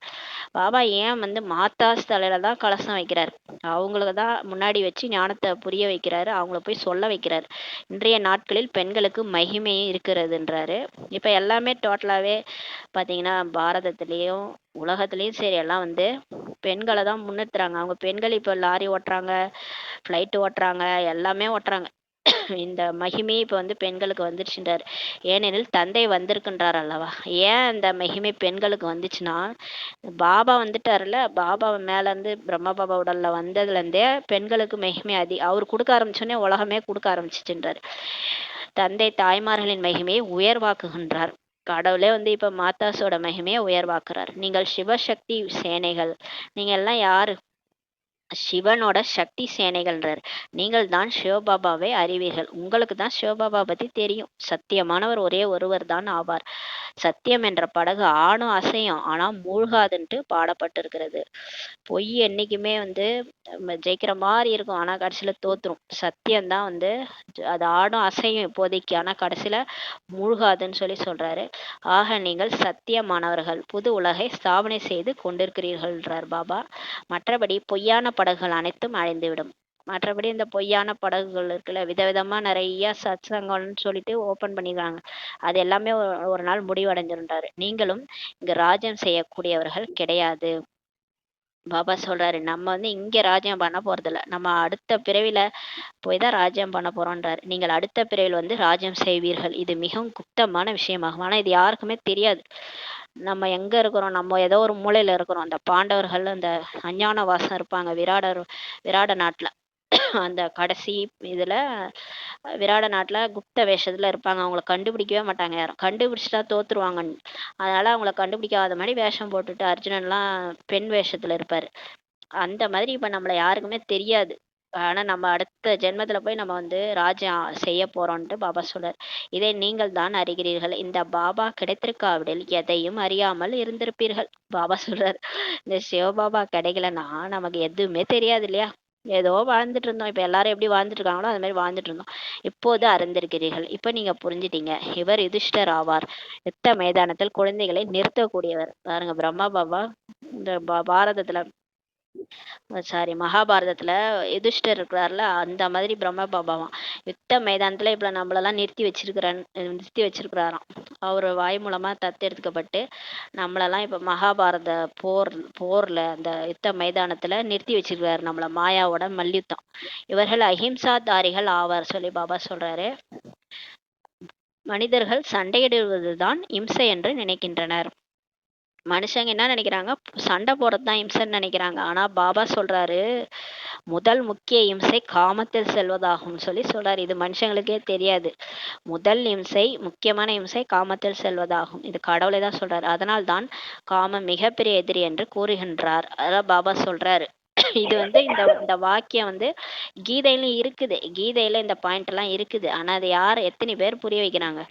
Speaker 1: பாபா ஏன் வந்து மாதாஸ் தலையில தான் கலசம் வைக்கிறார். அவங்களுக்கு தான் முன்னாடி வச்சு ஞானத்தை புரிய வைக்கிறாரு. அவங்கள போய் சொல்ல வைக்கிறாரு. இன்றைய நாட்களில் பெண்களுக்கு மகிமையும் இருக்கிறதுன்றாரு. இப்ப எல்லாமே டோட்டலாவே பாத்தீங்கன்னா பாரதத்திலயும் உலகத்திலயும் சரி, எல்லாம் வந்து பெண்களை தான் முன்னிறுத்துறாங்க. அவங்க பெண்கள் இப்போ லாரி ஓட்டுறாங்க, ஃப்ளைட் ஓட்டுறாங்க, எல்லாமே ஓட்டுறாங்க. இந்த மகிமை இப்போ வந்து பெண்களுக்கு வந்துருச்சுன்றார். ஏனெனில் தந்தை வந்திருக்கின்றார் அல்லவா? ஏன் அந்த மகிமை பெண்களுக்கு வந்துச்சுன்னா, பாபா வந்துட்டார்ல, பாபா மேல இருந்து பிரம்மா பாபா உடல்ல வந்ததுல இருந்தே பெண்களுக்கு மகிமை அவர் கொடுக்க ஆரம்பிச்சோடனே உலகமே கொடுக்க ஆரம்பிச்சுச்சுன்றார். தந்தை தாய்மார்களின் மகிமையை உயர்வாக்குகின்றார். கடவுளே வந்து இப்ப மாதாஸோட மகிமையை உயர்வாக்குறார். நீங்கள் சிவசக்தி சேனைகள். நீங்க எல்லாம் யாரு? சிவனோட சக்தி சேனைகள்ன்றார். நீங்கள் தான் சிவபாபாவை அறிவீர்கள். உங்களுக்கு தான் சிவபாபா பத்தி தெரியும். சத்தியமானவர் ஒரே ஒருவர் தான் ஆவார். சத்தியம் என்ற படகு ஆணும் அசையும், ஆனா மூழ்காதுன்ட்டு பாடப்பட்டிருக்கிறது. பொய் என்னைக்குமே வந்து ஜெயிக்கிற மாதிரி இருக்கும், ஆனா கடைசியில தோத்துரும். சத்தியம்தான் வந்து அது ஆடும் அசையும் இப்போதைக்கு, ஆனா கடைசியில மூழ்காதுன்னு சொல்லி சொல்றாரு. ஆக நீங்கள் சத்தியமானவர்கள், புது உலகை ஸ்தாபனை செய்து கொண்டிருக்கிறீர்கள்ன்றார் பாபா. மற்றபடி பொய்யான படகுகள் அனைத்தும் அழிந்துவிடும். மற்றபடி இந்த பொய்யான படகுகள் இருக்குல்ல, விதவிதமா நிறைய சத்சங்கம்னு சொல்லிட்டு ஓபன் பண்ணிருக்காங்க. அது எல்லாமே ஒரு நாள் முடிவடைஞ்சிருந்தாரு. நீங்களும் இங்க ராஜ்யம் செய்யக்கூடியவர்கள் கிடையாது. பாபா சொல்றாரு, நம்ம வந்து இங்க ராஜ்யம் பண்ண போறதில்ல, நம்ம அடுத்த பிறவில போய் தான் ராஜ்யம் பண்ண போறோன்றாரு. நீங்கள் அடுத்த பிறவில வந்து ராஜ்யம் செய்வீர்கள். இது மிகவும் குப்தமான விஷயமாகும். ஆனா இது யாருக்குமே தெரியாது. நம்ம எங்க இருக்கிறோம், நம்ம ஏதோ ஒரு மூலையில இருக்கிறோம். அந்த பாண்டவர்கள் அந்த அஞ்ஞான வாசம் இருப்பாங்க விராட நாட்டுல. அந்த கடைசி இதுல விராட நாட்டுல குப்த வேஷத்துல இருப்பாங்க. அவங்கள கண்டுபிடிக்கவே மாட்டாங்க யாரும். கண்டுபிடிச்சிட்டா தோத்துருவாங்கன்னு. அதனால அவங்கள கண்டுபிடிக்காத மாரி வேஷம் போட்டுட்டு அர்ஜுனன்லாம் பெண் வேஷத்துல இருப்பாரு. அந்த மாதிரி இப்ப நம்மள யாருக்குமே தெரியாது. ஆனா நம்ம அடுத்த ஜென்மத்துல போய் நம்ம வந்து ராஜ்யம் செய்ய போறோம்ன்ட்டு பாபா சொல்றார். இதை நீங்கள் தான் அறிகிறீர்கள். இந்த பாபா கிடைத்திருக்காவிடில் எதையும் அறியாமல் இருந்திருப்பீர்கள். பாபா சொல்றார். இந்த சிவபாபா கிடைக்கலன்னா நமக்கு எதுவுமே தெரியாது இல்லையா? ஏதோ வாழ்ந்துட்டு இருந்தோம். இப்ப எல்லாரும் எப்படி வாழ்ந்துட்டு இருக்காங்களோ அது மாதிரி வாழ்ந்துட்டு இருந்தோம். இப்போது அறிந்திருக்கிறீர்கள். இப்ப நீங்க புரிஞ்சிட்டீங்க. இவர் யுதிஷ்டர் ஆவார். யுத்த மைதானத்தில் குழந்தைகளை நிறுத்தக்கூடியவர். பாருங்க பிரம்மா பாபா இந்த பாரதத்துல சாரி மகாபாரதத்துல யுதிஷ்டர் இருக்கிறார்ல அந்த மாதிரி பிரம்ம பாபாவாம். யுத்த மைதானத்துல இப்ப நம்மளெல்லாம் நிறுத்தி வச்சிருக்கிறாராம். அவர் வாய் மூலமா தத்தெடுக்கப்பட்டு நம்மளெல்லாம் இப்ப மகாபாரத போர்ல அந்த யுத்த மைதானத்துல நிறுத்தி வச்சிருக்கிறாரு நம்மள மாயாவோட மல்யுத்தம். இவர்கள் அஹிம்சாதாரிகள் ஆவார் சொல்லி பாபா சொல்றாரு. மனிதர்கள் சண்டையிடுவதுதான் இம்சை என்று நினைக்கின்றனர். மனுஷங்க என்ன நினைக்கிறாங்க, சண்டை போடுறதுதான் இம்சைன்னு நினைக்கிறாங்க. ஆனா பாபா சொல்றாரு, முதல் முக்கிய இம்சை காமத்தில் செல்வதாகும் சொல்லி சொல்றாரு. இது மனுஷங்களுக்கே தெரியாது. முதல் இம்சை, முக்கியமான இம்சை காமத்தில் செல்வதாகும். இது கடவுளை தான் சொல்றாரு. அதனால் தான் காமம் மிகப்பெரிய எதிரி என்று கூறுகின்றார். அதான் பாபா சொல்றாரு. இது வந்து இந்த வாக்கியம் வந்து கீதையிலும் இருக்குது. கீதையில இந்த பாயிண்ட் எல்லாம் இருக்குது. ஆனா அது யார் எத்தனை பேர் புரிய வைக்கிறாங்க?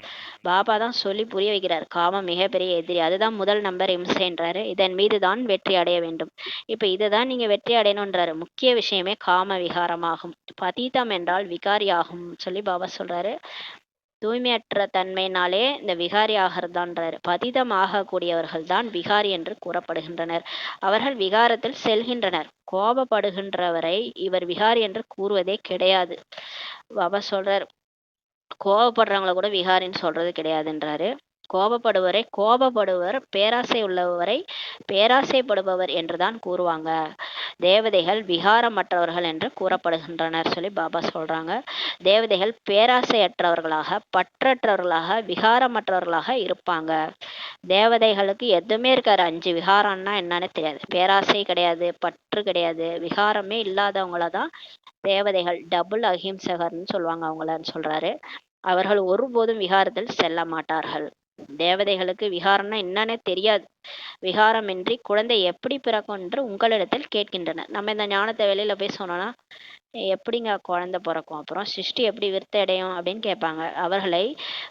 Speaker 1: பாபா தான் சொல்லி புரிய வைக்கிறார். காமம் மிகப்பெரிய எதிரி, அதுதான் முதல் நம்பர் இம்சைன்றாரு. இதன் மீது தான் வெற்றி அடைய வேண்டும். இப்ப இதுதான் நீங்க வெற்றி அடையணும்ன்றாரு. முக்கிய விஷயமே காம விகாரமாகும். பதீதம் என்றால் விகாரியாகும் சொல்லி பாபா சொல்றாரு. தூய்மையற்ற தன்மையினாலே இந்த விகாரி ஆகிறதான்றாரு. பதிதம் ஆகக்கூடியவர்கள் தான் விகாரி என்று கூறப்படுகின்றனர். அவர்கள் விகாரத்தில் செல்கின்றனர். கோபப்படுகின்றவரை இவர் விகாரி என்று கூறுவதே கிடையாது. பாபா சொல்றார், கோபப்படுறவங்கள கூட விகாரின்னு சொல்றது கிடையாதுன்றாரு. கோபப்படுவர், பேராசை உள்ளவரை பேராசைப்படுபவர் என்றுதான் கூறுவாங்க. தேவதைகள் விகாரமற்றவர்கள் என்று கூறப்படுகின்றனர் சொல்லி பாபா சொல்றாங்க. தேவதைகள் பேராசையற்றவர்களாக, பற்றற்றவர்களாக, விகாரமற்றவர்களாக இருப்பாங்க. தேவதைகளுக்கு எதுவுமே இருக்காரு. 5 விகாரம்னா என்னன்னு தெரியாது. பேராசை கிடையாது, பற்று கிடையாது, விகாரமே இல்லாதவங்களதான் தேவதைகள். டபுள் அஹிம்சகர்னு சொல்லுவாங்க அவங்களன்னு சொல்றாரு. அவர்கள் ஒருபோதும் விகாரத்தில் செல்ல மாட்டார்கள். தேவதைகளுக்கு விகாரம்னா என்னன்னே தெரியாது. விகாரமின்றி குழந்தை எப்படி பிறக்கும் என்று உங்களிடத்தில் கேட்கின்றனர். நம்ம இந்த ஞானத்தை வெளியில போய் சொன்னோம்னா, எப்படிங்க குழந்தை பிறக்கும், அப்புறம் சிருஷ்டி எப்படி விருத்தி அடையும் அப்படின்னு கேட்பாங்க. அவர்களை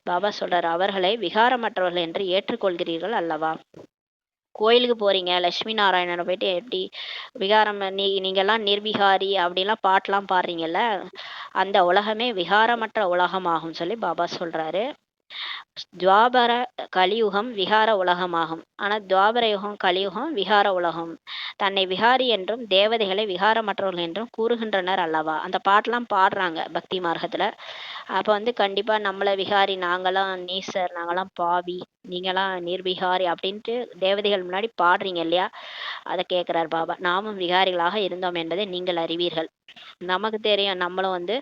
Speaker 1: பாபா சொல்றாரு, அவர்களை விகாரமற்றவர்கள் என்று ஏற்றுக்கொள்கிறீர்கள் அல்லவா? கோயிலுக்கு போறீங்க, லட்சுமி நாராயணனை போயிட்டு எப்படி விகாரம் நீங்கெல்லாம் நிர்விகாரி அப்படிலாம் பாட்டெல்லாம் பாடுறீங்கல்ல, அந்த உலகமே விகாரமற்ற உலகமாகும் சொல்லி பாபா சொல்றாரு. துவாபர கலியுகம் விகார உலகமாகும். ஆனா துவாபர யுகம் கலியுகம் விகார உலகம். தன்னை விகாரி என்றும் தேவதைகளை விகாரமற்றவர்கள் என்றும் கூறுகின்றனர் அல்லவா? அந்த பாட்டெல்லாம் பாடுறாங்க பக்தி மார்க்கத்துல. அப்ப வந்து கண்டிப்பா நம்மள விகாரி, நாங்களாம் நீசர், நாங்களாம் பாவி, நீங்களாம் நிர்விகாரி அப்படின்ட்டு தேவதைகள் முன்னாடி பாடுறீங்க இல்லையா? அதை கேட்கிறார் பாபா. நாமும் விகாரிகளாக இருந்தோம் என்பதை நீங்கள் அறிவீர்கள். நமக்கு தெரியும், நம்மளும் வந்து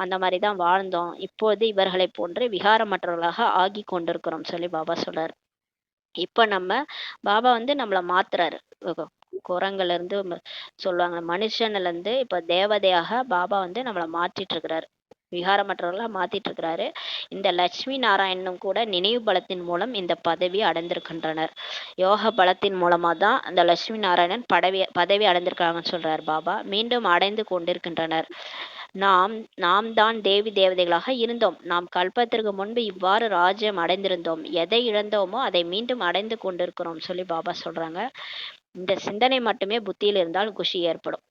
Speaker 1: அந்த மாதிரிதான் வாழ்ந்தோம். இப்போது இவர்களை போன்று விகாரமற்றவர்களாக ஆகி கொண்டிருக்கிறோம் சொல்லி பாபா சொல்றாரு. இப்ப நம்ம பாபா வந்து நம்மள மாத்துறாரு. குரங்குல இருந்து சொல்லுவாங்க, மனுஷன்ல இருந்து இப்ப தேவதையாக பாபா வந்து நம்மள மாற்றிட்டு இருக்கிறாரு. விகாரமற்றவர்களா மாத்திட்டு இருக்கிறாரு. இந்த லட்சுமி நாராயணனும் கூட நினைவு பலத்தின் மூலம் இந்த பதவி அடைந்திருக்கின்றனர். யோக பலத்தின் மூலமா தான் அந்த லட்சுமி நாராயணன் பதவி அடைந்திருக்காங்கன்னு சொல்றார் பாபா. மீண்டும் அடைந்து கொண்டிருக்கின்றனர். நாம் தான் தேவி தேவதைகளாக இருந்தோம். நாம் கல்பத்திற்கு முன்பு இவ்வாறு ராஜ்யம் அடைந்திருந்தோம். எதை இழந்தோமோ அதை மீண்டும் அடைந்து கொண்டிருக்கிறோம் சொல்லி பாபா சொல்றாங்க. இந்த சிந்தனை மட்டுமே புத்தியில் இருந்தால் குஷி ஏற்படும்.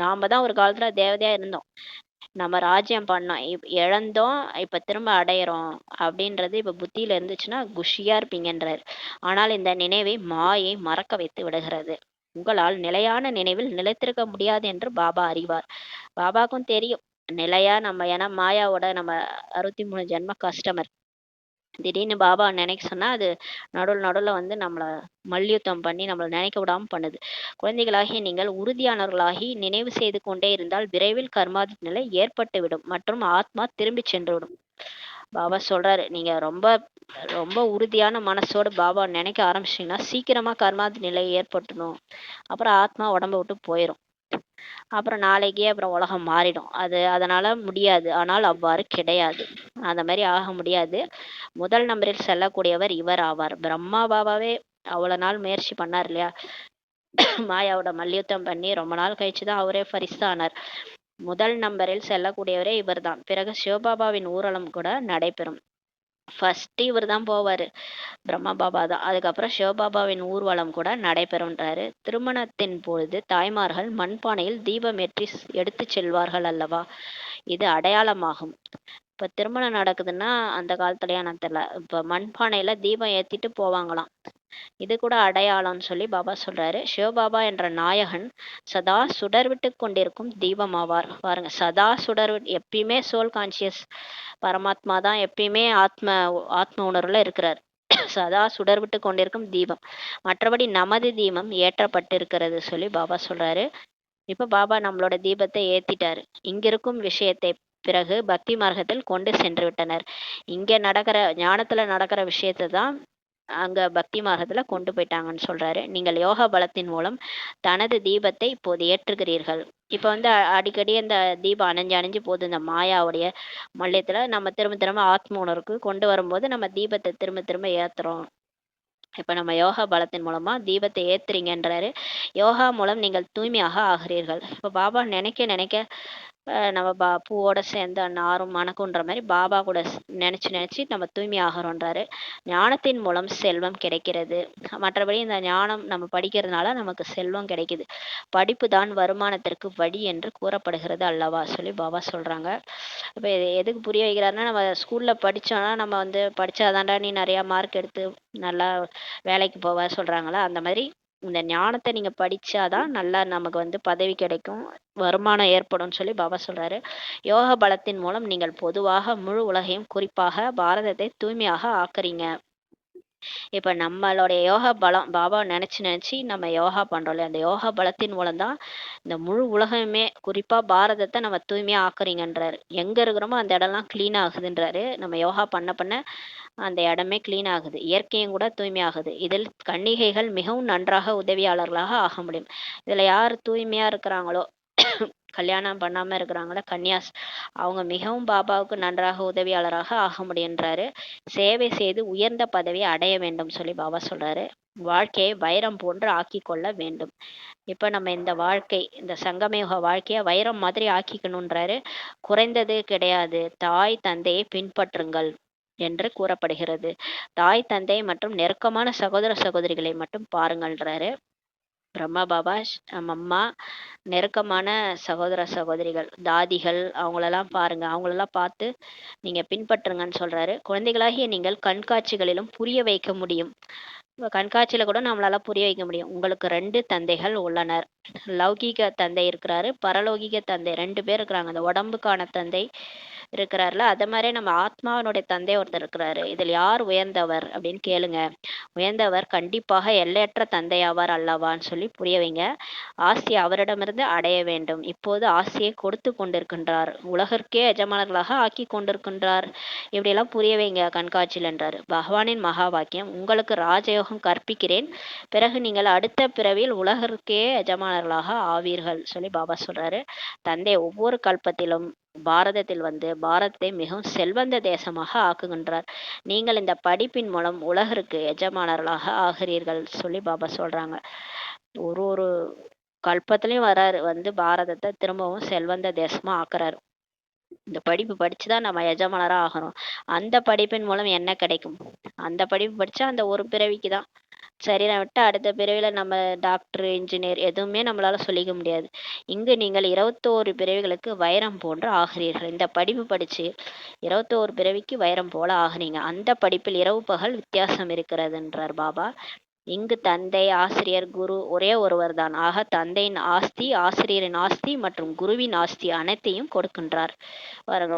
Speaker 1: நாம தான் ஒரு காலத்துல தேவதையா இருந்தோம், நம்ம ராஜ்யம் பண்ணோம், இழந்தோம், இப்ப திரும்ப அடையிறோம் அப்படின்றது இப்ப புத்தியில இருந்துச்சுன்னா குஷியா இருப்பீங்கன்றாரு. ஆனால் இந்த நினைவை மாயை மறக்க வைத்து விடுகிறது. உங்களால் நிலையான நினைவில் நிலைத்திருக்க முடியாது என்று பாபா அறிவார். பாபாக்கும் தெரியும் நிலையா நம்ம, ஏன்னா மாயாவோட நம்ம 63 ஜென்ம கஸ்டமர். திடீர்னு பாபா நினைக்க சொன்னா அது நடுவுல வந்து நம்மள மல்யுத்தம் பண்ணி நம்மள நினைக்க விடாம பண்ணுது. குழந்தைகளாகி நீங்கள் உறுதியானவர்களாகி நினைவு செய்து கொண்டே இருந்தால் விரைவில் கர்மாதி நிலை ஏற்பட்டு விடும் மற்றும் ஆத்மா திரும்பி சென்று விடும். பாபா சொல்றாரு, நீங்க ரொம்ப ரொம்ப உறுதியான மனசோடு பாபா நினைக்க ஆரம்பிச்சிங்கன்னா சீக்கிரமா கர்மாதி நிலை ஏற்பட்டுடும். அப்புறம் ஆத்மா உடம்ப விட்டு போயிடும். அப்புறம் நாளைக்கே அப்புறம் உலகம் மாறிடும். அதனால முடியாது. ஆனால் அவ்வாறு கிடையாது. அந்த மாதிரி ஆக முடியாது. முதல் நம்பரில் செல்லக்கூடியவர் இவர் ஆவார். பிரம்மா பாபாவே அவ்வளோ நாள் முயற்சி பண்ணார் இல்லையா? மாயாவோட மல்யுத்தம் பண்ணி ரொம்ப நாள் கழிச்சு தான் அவரே பரிசானார். முதல் நம்பரில் செல்லக்கூடியவரே இவர்தான். பிறகு சிவபாபாவின் ஊர்வலம் கூட நடைபெறும். ஃபர்ஸ்ட் இவர் தான் போவாரு, பிரம்மா பாபா தான். அதுக்கப்புறம் சிவபாபாவின் ஊர்வலம் கூட நடைபெறும்ன்றாரு. திருமணத்தின் பொழுது தாய்மார்கள் மண்பானையில் தீபம் ஏற்றி எடுத்து செல்வார்கள் அல்லவா, இது அடையாளமாகும். இப்ப திருமணம் நடக்குதுன்னா அந்த காலத்துலயா நான் தெரியல, இப்ப மண்பானையில தீபம் ஏத்திட்டு போவாங்களாம். இது கூட அடையாளம்னு சொல்லி பாபா சொல்றாரு. சிவபாபா என்ற நாயகன் சதா சுடர்விட்டு கொண்டிருக்கும் தீபம் ஆவார். பாருங்க, சதா எப்பயுமே சோல் கான்சியஸ் பரமாத்மா தான், எப்பயுமே ஆத்ம உணர்வுல இருக்கிறார். சதா சுடர்விட்டு கொண்டிருக்கும் தீபம். மற்றபடி நமது தீபம் ஏற்றப்பட்டிருக்கிறது சொல்லி பாபா சொல்றாரு. இப்ப பாபா நம்மளோட தீபத்தை ஏத்திட்டாரு. இங்கிருக்கும் விஷயத்தை பிறகு பக்தி மார்க்கத்தில் கொண்டு சென்று விட்டனர். இங்க நடக்கிற ஞானத்துல நடக்கிற விஷயத்தை தான் அங்க பக்தி மார்க்கத்துல கொண்டு போயிட்டாங்கன்னு சொல்றாரு. நீங்கள் யோக பலத்தின் மூலம் தனது தீபத்தை இப்போது ஏற்றுகிறீர்கள். இப்ப வந்து அடிக்கடி அந்த தீபம் அணைஞ்சு அணைஞ்சு போகுது. இந்த மாயாவுடைய மல்யத்துல நம்ம திரும்ப திரும்ப ஆத்ம உணர்வுக்கு கொண்டு வரும்போது நம்ம தீபத்தை திரும்ப திரும்ப ஏத்துறோம். இப்ப நம்ம யோகா பலத்தின் மூலமா தீபத்தை ஏத்துறீங்கன்றாரு. யோகா மூலம் நீங்கள் தூய்மையாக ஆகிறீர்கள். இப்ப பாபா நினைக்க நினைக்க நம்ம பூவோட சேர்ந்து நாரும் மணக்குன்ற மாதிரி பாபா கூட நினைச்சு நினைச்சு நம்ம தூய்மை ஆகிறோன்றாரு. ஞானத்தின் மூலம் செல்வம் கிடைக்கிறது. மற்றபடி இந்த ஞானம் நம்ம படிக்கிறதுனால நமக்கு செல்வம் கிடைக்குது. படிப்பு தான் வருமானத்திற்கு வழி என்று கூறப்படுகிறது அல்லவா சொல்லி பாபா சொல்றாங்க. இப்ப எதுக்கு புரிய வைக்கிறாருன்னா, நம்ம ஸ்கூல்ல படிச்சோம்னா நம்ம வந்து படிச்சாதான்டா நீ நிறைய மார்க் எடுத்து நல்லா வேலைக்கு போவ சொல்றாங்களா, அந்த மாதிரி இந்த ஞானத்தை நீங்க படிச்சாதான் நல்லா நமக்கு வந்து பதவி கிடைக்கும், வருமானம் ஏற்படும் சொல்லி பாபா சொல்றாரு. யோக பலத்தின் மூலம் நீங்கள் பொதுவாக முழு உலகையும் குறிப்பாக பாரதத்தை தூய்மையாக ஆக்குறீங்க. இப்ப நம்மளுடைய யோகா பலம் பாபா நினைச்சு நினைச்சு நம்ம யோகா பண்றோம் இல்லையா, அந்த யோகா பலத்தின் மூலம் தான் இந்த முழு உலகமே குறிப்பா பாரதத்தை நம்ம தூய்மையா ஆக்குறீங்கன்றாரு. எங்க இருக்கிறோமோ அந்த இடம்லாம் கிளீன் ஆகுதுன்றாரு. நம்ம யோகா பண்ண பண்ண அந்த இடமே கிளீன் ஆகுது. இயற்கையும் கூட தூய்மையாகுது. இதில் கன்னிகைகள் மிகவும் நன்றாக உதவியாளர்களாக ஆக முடியும். இதுல யார் தூய்மையா இருக்கிறாங்களோ, கல்யாணம் பண்ணாம இருக்கிறாங்களோ கன்னியாஸ், அவங்க மிகவும் பாபாவுக்கு நன்றாக உதவியாளராக ஆக முடியுன்றாரு. சேவை செய்து உயர்ந்த பதவியை அடைய வேண்டும் சொல்லி பாபா சொல்றாரு. வாழ்க்கையை வைரம் போன்று ஆக்கி கொள்ள வேண்டும். இப்ப நம்ம இந்த வாழ்க்கை, இந்த சங்கமயுக வாழ்க்கைய வைரம் மாதிரி ஆக்கிக்கணுன்றாரு. குறைந்தது கிடையாது, தாய் தந்தையை பின்பற்றுங்கள் என்று கூறப்படுகிறது. தாய் தந்தை மற்றும் நெருக்கமான சகோதர சகோதரிகளை மட்டும் பாருங்கள்ன்றாரு. பிரம்மா பாபா அம்மா, நெருக்கமான சகோதர சகோதரிகள், தாதிகள், அவங்களெல்லாம் பாருங்க, அவங்களெல்லாம் பார்த்து நீங்க பின்பற்றுங்கன்னு சொல்றாரு. குழந்தைகளாகிய நீங்கள் கண்காட்சிகளிலும் புரிய வைக்க முடியும். கண்காட்சியில கூட நம்மளால புரிய வைக்க முடியும். உங்களுக்கு 2 தந்தைகள் உள்ளனர். லௌகீக தந்தை இருக்கிறாரு, பரலோகிக தந்தை 2 பேர் இருக்கிறாங்க. அந்த உடம்புக்கான தந்தை இருக்கிறார்ல, அத மாதிரி நம்ம ஆத்மாவினுடைய தந்தை ஒருத்தர் இருக்கிறாரு. இதில் யார் உயர்ந்தவர் அப்படின்னு கேளுங்க. உயர்ந்தவர் கண்டிப்பாக எல்லையற்ற தந்தையாவார் அல்லவான்னு சொல்லி புரிய வைங்க. ஆசியை அவரிடமிருந்து அடைய வேண்டும். இப்போது ஆசியை கொடுத்து கொண்டிருக்கின்றார், உலகிற்கே எஜமானர்களாக ஆக்கி கொண்டிருக்கின்றார். இப்படியெல்லாம் புரிய வைங்க கண்காட்சியில் என்றார். பகவானின் மகா வாக்கியம், உங்களுக்கு ராஜயோகம் கற்பிக்கிறேன், பிறகு நீங்கள் அடுத்த பிறவியில் உலகிற்கே எஜமானர்களாக ஆவீர்கள் சொல்லி பாபா சொல்றாரு. தந்தை ஒவ்வொரு கல்பத்திலும் பாரதத்தில் வந்து பாரதத்தை மிகவும் செல்வந்த தேசமாக ஆக்குகின்றார். நீங்கள் இந்த படிப்பின் மூலம் உலகிற்கு எஜமானர்களாக ஆகிறீர்கள் சொல்லி பாபா சொல்றாங்க. ஒரு ஒரு கல்பத்திலையும் வராரு, வந்து பாரதத்தை திரும்பவும் செல்வந்த தேசமா ஆக்குறாரு. இந்த படிப்பு படிச்சுதான் நம்ம எஜமானரா ஆகிறோம். அந்த படிப்பின் மூலம் என்ன கிடைக்கும்? அந்த படிப்பு படிச்சா அந்த ஒரு பிறவிக்கு தான். சரீரம் விட்டு அடுத்த பிறவில நம்ம டாக்டர், இன்ஜினியர் எதுவுமே நம்மளால சொல்லிக்க முடியாது. இங்கு நீங்கள் 21 பிறவிகளுக்கு வைரம் போன்று ஆகிறீர்கள். இந்த படிப்பு படிச்சு 21 பிறவிக்கு வைரம் போல ஆகுறீங்க. அந்த படிப்பில் இரவு பகல் வித்தியாசம் இருக்கிறதுன்றார் பாபா. இங்கு தந்தை, ஆசிரியர், குரு ஒரே ஒருவர் தான். ஆக தந்தையின் ஆஸ்தி, ஆசிரியரின் ஆஸ்தி மற்றும் குருவின் ஆஸ்தி அனைத்தையும் கொடுக்கின்றார். பாருங்க,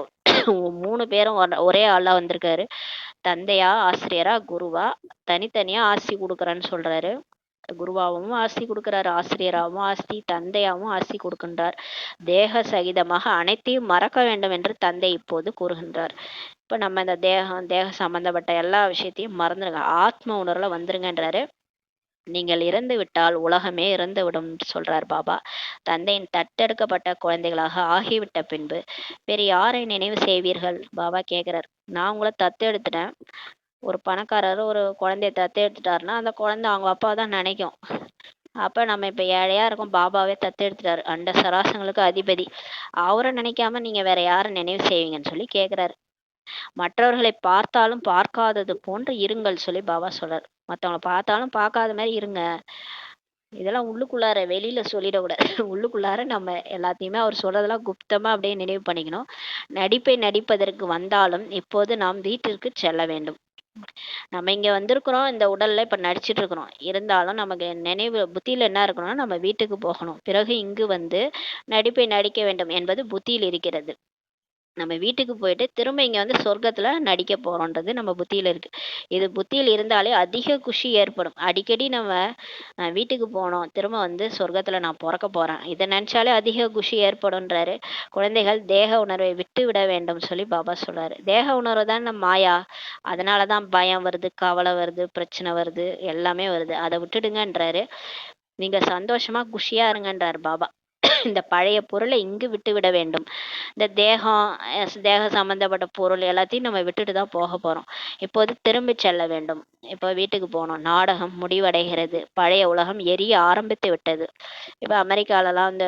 Speaker 1: 3 பேரும் ஒரே ஆளா வந்திருக்காரு. தந்தையா, ஆசிரியரா, குருவா, தனித்தனியா ஆசி கொடுக்குறேன்னு சொல்றாரு. குருவாவும் ஆசி கொடுக்கிறார், ஆசிரியராகவும் ஆசி, தந்தையாவும் ஆசி கொடுக்கின்றார். தேக சகிதமாக அனைத்தையும் மறக்க வேண்டும் என்று தந்தை இப்போது கூறுகின்றார். இப்ப நம்ம இந்த தேக சம்பந்தப்பட்ட எல்லா விஷயத்தையும் மறந்துடுங்க, ஆத்ம உணர்வுல வந்துருங்கன்றாரு. நீங்கள் இறந்து விட்டால் உலகமே இறந்துவிடும் சொல்றார் பாபா. தந்தையின் தத்தெடுக்கப்பட்ட குழந்தைகளாக ஆகிவிட்ட பின்பு வேறு யாரை நினைவு செய்வீர்கள்? பாபா கேட்கிறார். நான் உங்களை தத்தெடுத்துட்டேன். ஒரு பணக்காரர் ஒரு குழந்தைய தத்தெடுத்துட்டாருன்னா அந்த குழந்தை அவங்க அப்பா தான் நினைக்கும். அப்ப நம்ம இப்ப ஏழையா இருக்கோம், பாபாவே தத்தெடுத்துட்டாரு, அண்ட சராசங்களுக்கு அதிபதி, அவரை நினைக்காம நீங்க வேற யாரை நினைவு செய்வீங்கன்னு சொல்லி கேக்குறாரு. மற்றவர்களை பார்த்தாலும் பார்க்காதது போன்று இருங்கள் சொல்லி பாபா சொல்றாரு. மற்றவங்களை பார்த்தாலும் பார்க்காத மாதிரி இருங்க. இதெல்லாம் உள்ளுக்குள்ளார வெளியில சொல்லிடக்கூடாது. உள்ளுக்குள்ளார நம்ம எல்லாத்தையுமே அவர் சொல்றதெல்லாம் குப்தமா அப்படியே நினைவு பண்ணிக்கணும். நடிப்பை நடிப்பதற்கு வந்தாலும் இப்போது நாம் வீட்டிற்கு செல்ல வேண்டும். நம்ம இங்க வந்திருக்கிறோம், இந்த உடல்ல இப்ப நடிச்சிட்டு இருக்கிறோம். இருந்தாலும் நமக்கு நினைவு புத்தியில என்ன இருக்கணும்னா நம்ம வீட்டுக்கு போகணும். பிறகு இங்கு வந்து நடிப்பை நடிக்க வேண்டும் என்பது புத்தியில் இருக்கிறது. நம்ம வீட்டுக்கு போயிட்டு திரும்ப இங்க வந்து சொர்க்கத்துல நடிக்க போறோன்றது நம்ம புத்தியில இருக்கு. இது புத்தியில் இருந்தாலே அதிக குஷி ஏற்படும். அடிக்கடி நம்ம வீட்டுக்கு போனோம், திரும்ப வந்து சொர்க்கத்துல நான் பிறக்க போறேன், இதை நினைச்சாலே அதிக குஷி ஏற்படும்ன்றாரு. குழந்தைகள் தேக உணர்வை விட்டு விட வேண்டும் சொல்லி பாபா சொல்றாரு. தேக உணர்வு தான் நம்ம மாயா. அதனாலதான் பயம் வருது, கவலை வருது, பிரச்சனை வருது, எல்லாமே வருது. அதை விட்டுடுங்கன்றாரு. நீங்க சந்தோஷமா குஷியா இருங்கன்றாரு பாபா. இந்த பழைய பொருளை இங்கு விட்டு விட வேண்டும். இந்த தேகம் தேக சம்பந்தப்பட்ட பொருள் எல்லாத்தையும் நம்ம விட்டுட்டு தான் போக போறோம். இப்போது திரும்பி செல்ல வேண்டும். இப்போ வீட்டுக்கு போனோம், நாடகம் முடிவடைகிறது, பழைய உலகம் எரிய ஆரம்பித்து விட்டது. இப்ப அமெரிக்காலலாம் இந்த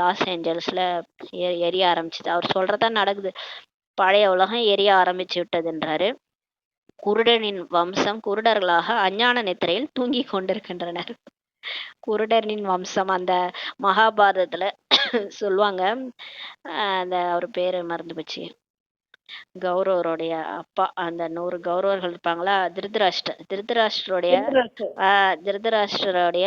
Speaker 1: லாஸ் ஏஞ்சல்ஸ்ல எரிய ஆரம்பிச்சுது. அவர் சொல்றதா நடக்குது. பழைய உலகம் எரிய ஆரம்பிச்சு விட்டதுன்றாரு. குருடனின் வம்சம் குருடர்களாக அஞ்ஞான நித்திரையில் தூங்கி கொண்டிருக்கின்றனர். குருடனின் வம்சம் அந்த மகாபாரதத்துல சொல்லுவாங்க. அந்த அவர் பேரு மறந்து போச்சு. கௌரவருடைய அப்பா, அந்த 100 கௌரவர்கள் இருப்பாங்களா, திருதராஷ்டிரருடைய திருதராஷ்டிரருடைய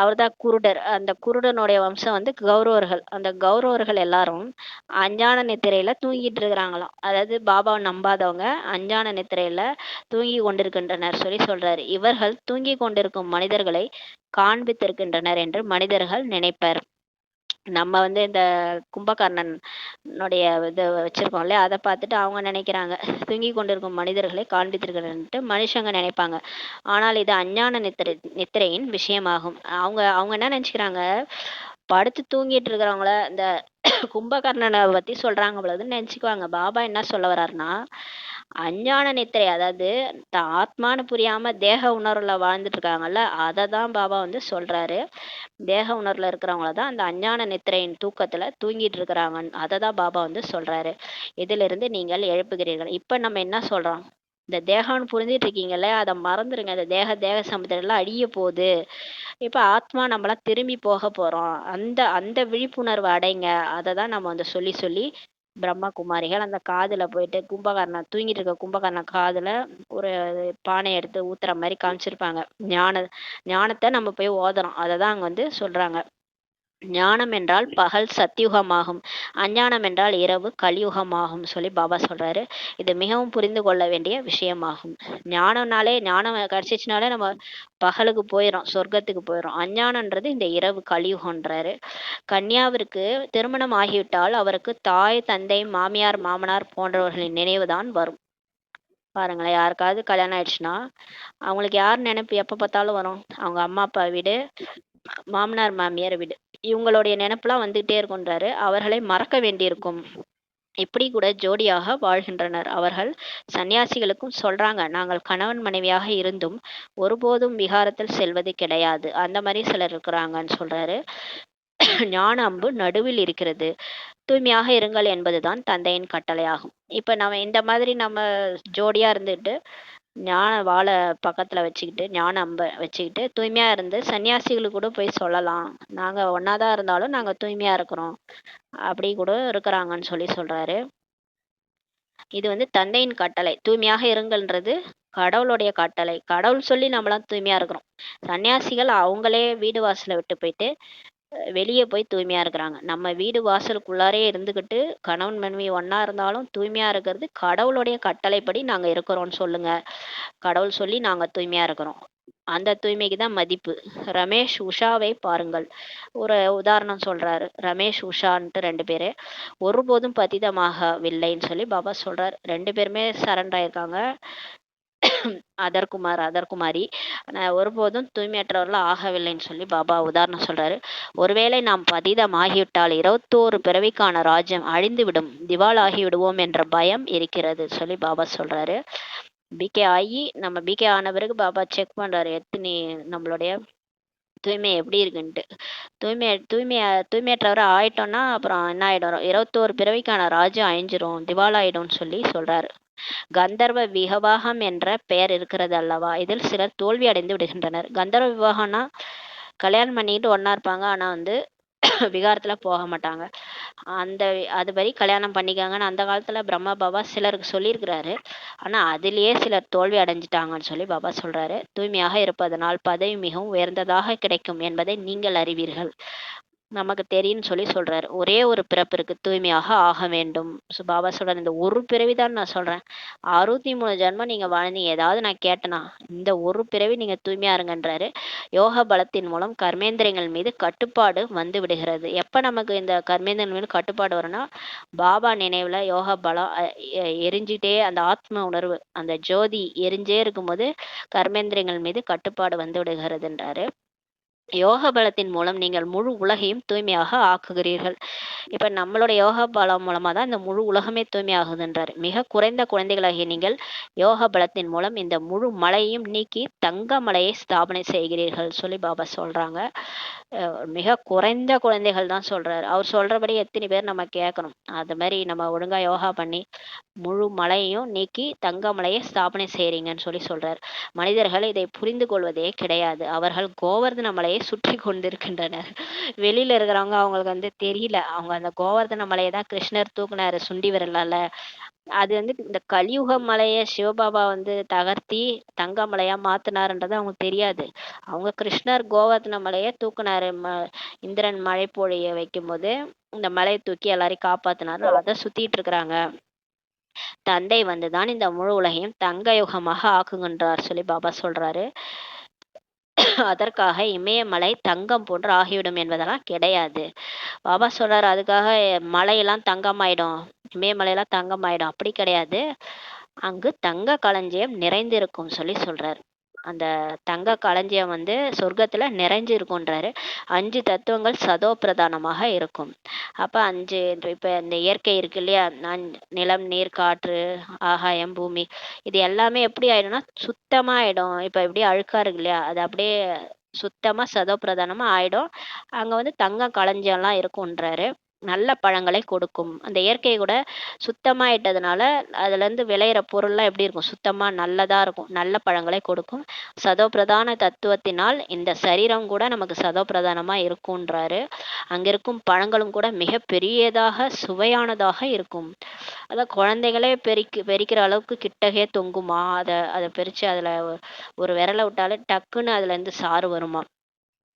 Speaker 1: அவர் தான் குருடர். அந்த குருடனுடைய வம்சம் வந்து கௌரவர்கள். அந்த கௌரவர்கள் எல்லாரும் அஞ்ஞான நித்திரையில தூங்கிட்டு இருக்கிறாங்களாம். அதாவது பாபாவை நம்பாதவங்க அஞ்ஞான நித்திரையில தூங்கி கொண்டிருக்கின்றனர் சொல்லி சொல்றாரு. இவர்கள் தூங்கி கொண்டிருக்கும் மனிதர்களை காண்பித்திருக்கின்றனர் என்று மனிதர்கள் நினைப்பர். நம்ம வந்து இந்த கும்பகர்ணனுடைய இது வச்சிருக்கோம் இல்லையா, அதை பார்த்துட்டு அவங்க நினைக்கிறாங்க தூங்கி கொண்டிருக்கும் மனிதர்களை காண்பித்திருக்கிறன்ட்டு மனுஷங்க நினைப்பாங்க. ஆனால் இது அஞ்ஞான நித்திரையின் விஷயமாகும். அவங்க அவங்க என்ன நினைச்சுக்கிறாங்க, படுத்து தூங்கிட்டு இருக்கிறவங்கள இந்த கும்பகர்ணனை பத்தி சொல்றாங்க போலதுன்னு நினைச்சுக்குவாங்க. பாபா என்ன சொல்ல வர்றாருன்னா, அஞ்ஞான நித்திரை, அதாவது ஆத்மானு புரியாம தேக உணர்வுல வாழ்ந்துட்டு இருக்காங்கல்ல, அதை தான் பாபா வந்து சொல்றாரு. தேக உணர்வுல இருக்கிறவங்கள தான் அந்த அஞ்ஞான நித்திரையின் தூக்கத்துல தூங்கிட்டு இருக்கிறாங்க, அதை தான் பாபா வந்து சொல்றாரு. இதுல இருந்து நீங்கள் எழுப்புகிறீர்கள். இப்ப நம்ம என்ன சொல்றோம், இந்த தேகம்னு புரிஞ்சிட்டு இருக்கீங்கல்ல, அதை மறந்துருங்க. இந்த தேக சமுத்திரம் எல்லாம் அழிய போகுது. இப்ப ஆத்மா நம்மளாம் திரும்பி போக போறோம், அந்த அந்த விழிப்புணர்வு அடைங்க. அதை தான் நம்ம வந்து சொல்லி சொல்லி பிரம்ம குமாரிகள் அந்த காதுல போயிட்டு கும்பகர்ணன் தூங்கிட்டு இருக்க கும்பகர்ணன் காதுல ஒரு பானை எடுத்து ஊத்துற மாதிரி காமிச்சிருப்பாங்க. ஞானத்தை நம்ம போய் ஓதுறோம். அதை தான் அங்க வந்து சொல்றாங்க. ஞானம் என்றால் பகல் சத்தியுகமாகும், அஞ்ஞானம் என்றால் இரவு கலியுகமாகும் சொல்லி பாபா சொல்றாரு. இது மிகவும் புரிந்து கொள்ள வேண்டிய விஷயமாகும். ஞானம் கிடைச்சிச்சுனாலே நம்ம பகலுக்கு போயிடும், சொர்க்கத்துக்கு போயிடும். அஞ்ஞானன்றது இந்த இரவு கலியுகன்றாரு. கன்யாவிற்கு திருமணம் ஆகிவிட்டால் அவருக்கு தாய் தந்தை மாமியார் மாமனார் போன்றவர்களின் நினைவுதான் வரும். பாருங்களேன், யாருக்காவது கல்யாணம் ஆயிடுச்சுன்னா அவங்களுக்கு யார் நினைப்பு எப்ப பார்த்தாலும் வரும்? அவங்க அம்மா அப்பா வீடு, மாமனார் மாமியார் வீடு, இவங்களுடைய நினைப்புலாம் வந்துகிட்டே இருக்குன்றாரு. அவர்களை மறக்க வேண்டியிருக்கும். இப்படி கூட ஜோடியாக வாழ்கின்றனர் அவர்கள். சன்னியாசிகளுக்கும் சொல்றாங்க, நாங்கள் கணவன் மனைவியாக இருந்தும் ஒருபோதும் விகாரத்தில் செல்வது கிடையாது, அந்த மாதிரி சிலர் இருக்கிறாங்கன்னு சொல்றாரு. ஞான அம்பு நடுவில் இருக்கிறது, தூய்மையாக இருங்கள் என்பதுதான் தந்தையின் கட்டளையாகும். இப்ப நம்ம இந்த மாதிரி நம்ம ஜோடியா இருந்துட்டு ஞான வாழை பக்கத்துல வச்சுக்கிட்டு ஞான அம்பை வச்சுக்கிட்டு தூய்மையா இருந்து சன்னியாசிகளுக்கு கூட போய் சொல்லலாம், நாங்க ஒன்னாதான் இருந்தாலும் நாங்க தூய்மையா இருக்கிறோம், அப்படி கூட இருக்கிறாங்கன்னு சொல்லி சொல்றாரு. இது வந்து தந்தையின் கட்டளை. தூய்மையாக இருங்கள்ன்றது கடவுளுடைய கட்டளை. கடவுள் சொல்லி நம்மளாம் தூய்மையா இருக்கிறோம். சன்னியாசிகள் அவங்களே வீடு வாசலை விட்டு போயிட்டு வெளியே போய் தூய்மையா இருக்கிறாங்க. நம்ம வீடு வாசலுக்குள்ளாரே இருந்துகிட்டு கணவன் மனைவி ஒன்னா இருந்தாலும் தூய்மையா இருக்கிறது கடவுளுடைய கட்டளைப்படி நாங்க இருக்கிறோம்னு சொல்லுங்க. கடவுள் சொல்லி நாங்க தூய்மையா இருக்கிறோம், அந்த தூய்மைக்கு தான் மதிப்பு. ரமேஷ் உஷாவை பாருங்கள், ஒரு உதாரணம் சொல்றாரு. ரமேஷ் உஷான்ட்டு 2 பேரு ஒருபோதும் பதிதமாகவில்லைன்னு சொல்லி பாபா சொல்றாரு. 2 பேருமே சரண்டர் ஆயிருக்காங்க. அதர்குமாரி ஒருபோதும் தூய்மையற்றவர்கள் ஆகவில்லைன்னு சொல்லி பாபா உதாரணம் சொல்றாரு. ஒருவேளை நாம் பதிதம் ஆகிவிட்டால் 21 பிறவிக்கான ராஜ்யம் அழிந்துவிடும், திவால் ஆகிவிடுவோம் என்ற பயம் இருக்கிறது சொல்லி பாபா சொல்றாரு. பிகே ஆகி நம்ம பிகே ஆன பிறகு பாபா செக் பண்றாரு எத்தனை நம்மளுடைய தூய்மை எப்படி இருக்குன்ட்டு. தூய்மையற்றவரை ஆயிட்டோம்னா அப்புறம் என்ன ஆயிடும், 21 பிறவிக்கான ராஜ்யம் அழிஞ்சிரும், திவாலாயிடும்னு சொல்லி சொல்றாரு. கந்தர்வ விவாகம் என்ற பெயர் இருக்கிறது அல்லவா, இதில் சிலர் தோல்வி அடைந்து விடுகின்றனர். கந்தர்வ விவாகம்னா கல்யாணம் பண்ணிக்கிட்டு ஒன்னா இருப்பாங்க, ஆனா விகாரத்துல போக மாட்டாங்க. அதுபடி கல்யாணம் பண்ணிக்காங்கன்னு அந்த காலத்துல பிரம்மா பாபா சிலருக்கு சொல்லியிருக்கிறாரு. ஆனா அதிலேயே சிலர் தோல்வி அடைஞ்சிட்டாங்கன்னு சொல்லி பாபா சொல்றாரு. தூய்மையாக இருப்பதனால் பதவி மிகவும் உயர்ந்ததாக கிடைக்கும் என்பதை நீங்கள் அறிவீர்கள், நமக்கு தெரியும்னு சொல்லி சொல்றாரு. ஒரே ஒரு பிறப்பிற்கு தூய்மையாக ஆக வேண்டும். பாபா சொல்றாரு, இந்த ஒரு பிறவிதான் நான் சொல்றேன், 63 ஜென்மம் நீங்க வாழ்ந்தீங்க, ஏதாவது நான் கேட்டனா, இந்த ஒரு பிறவி நீங்க தூய்மையா இருங்கன்றாரு. யோக பலத்தின் மூலம் கர்மேந்திரங்கள் மீது கட்டுப்பாடு வந்து விடுகிறது. எப்ப நமக்கு இந்த கர்மேந்திரங்கள் மீது கட்டுப்பாடு வரும்னா, பாபா நினைவுல யோக பலம் எரிஞ்சிட்டே, அந்த ஆத்ம உணர்வு, அந்த ஜோதி எரிஞ்சே இருக்கும்போது கர்மேந்திரங்கள் மீது கட்டுப்பாடு வந்து விடுகிறதுன்றாரு. யோக பலத்தின் மூலம் நீங்கள் முழு உலகையும் தூய்மையாக ஆக்குகிறீர்கள். இப்ப நம்மளோட யோக பலம் மூலமா தான் இந்த முழு உலகமே தூய்மையாகுதுன்றார். மிக குறைந்த குழந்தைகளாகிய நீங்கள் யோக பலத்தின் மூலம் இந்த முழு மலையையும் நீக்கி தங்க மலையை ஸ்தாபனை செய்கிறீர்கள் சொல்லி பாபா சொல்றாங்க. மிக குறைந்த குழந்தைகள் தான் சொல்றாரு. அவர் சொல்றபடி எத்தனை பேர் நம்ம கேட்கணும். அது மாதிரி நம்ம ஒழுங்கா யோகா பண்ணி முழு மலையையும் நீக்கி தங்க மலையை ஸ்தாபனை செய்றீங்கன்னு சொல்லி சொல்றாரு. மனிதர்கள் இதை புரிந்து கொள்வதே கிடையாது. அவர்கள் கோவர்தன மலையை சுற்றி கொண்டிருக்கின்றனர். வெளியில இருக்கிறவங்க அவங்களுக்கு தெரியல, அவங்க அந்த கோவர்தன மலையை தான் கிருஷ்ணர் தூக்குனாரு சுண்டி விரலால. அது இந்த கலியுக மலைய சிவபாபா தகர்த்தி தங்க மலையா மாத்தினாருன்றது அவங்களுக்கு தெரியாது. அவங்க கிருஷ்ணர் கோவர்தன மலைய தூக்குனாரு, இந்திரன் மழை பொழிய வைக்கும் போது இந்த மலையை தூக்கி எல்லாரையும் காப்பாத்தினாரு. அதை சுத்திட்டு இருக்கிறாங்க. தந்தை வந்துதான் இந்த முழு உலகையும் தங்க யுகமாக ஆக்குகின்றார் சொல்லி பாபா சொல்றாரு. அதற்காக இமயமலை தங்கம் போன்று ஆகிவிடும் என்பதெல்லாம் கிடையாது. பாபா சொல்றாரு அதுக்காக மலையெல்லாம் தங்கமாயிடும், இமயமலையெல்லாம் தங்கமாயிடும், அப்படி கிடையாது. அங்கு தங்க களஞ்சியம் நிறைந்திருக்கும் சொல்லி சொல்றாரு. அந்த தங்க களஞ்சியம் சொர்க்கத்துல நிறைஞ்சு இருக்கும்ன்றாரு. 5 தத்துவங்கள் சதோ பிரதானமாக இருக்கும். அப்ப 5 இப்ப இந்த இயற்கை இருக்கு இல்லையா, நிலம், நீர், காற்று, ஆகாயம், பூமி, இது எல்லாமே எப்படி ஆயிடும்னா சுத்தமா ஆயிடும். இப்ப எப்படி அழுக்கா இருக்கு இல்லையா, அது அப்படியே சுத்தமா சதோ பிரதானமா ஆயிடும். அங்க தங்க களஞ்சியம்லாம் இருக்கும்ன்றாரு. நல்ல பழங்களை கொடுக்கும். அந்த இயற்கை கூட சுத்தமாயிட்டதுனால அதுல இருந்து விளையிற பொருள்லாம் எப்படி இருக்கும், சுத்தமா நல்லதா இருக்கும், நல்ல பழங்களை கொடுக்கும். சதோ பிரதான தத்துவத்தினால் இந்த சரீரம் கூட நமக்கு சதோ பிரதானமா இருக்கும்ன்றாரு. அங்க இருக்கும் பழங்களும் கூட மிக பெரியதாக சுவையானதாக இருக்கும். அதான் குழந்தைகளே பெரிக்கிற அளவுக்கு கிட்டகே தொங்குமா, அதை பிரிச்சு அதுல ஒரு விரலை விட்டாலே டக்குன்னு அதுல இருந்து சாறு வருமா.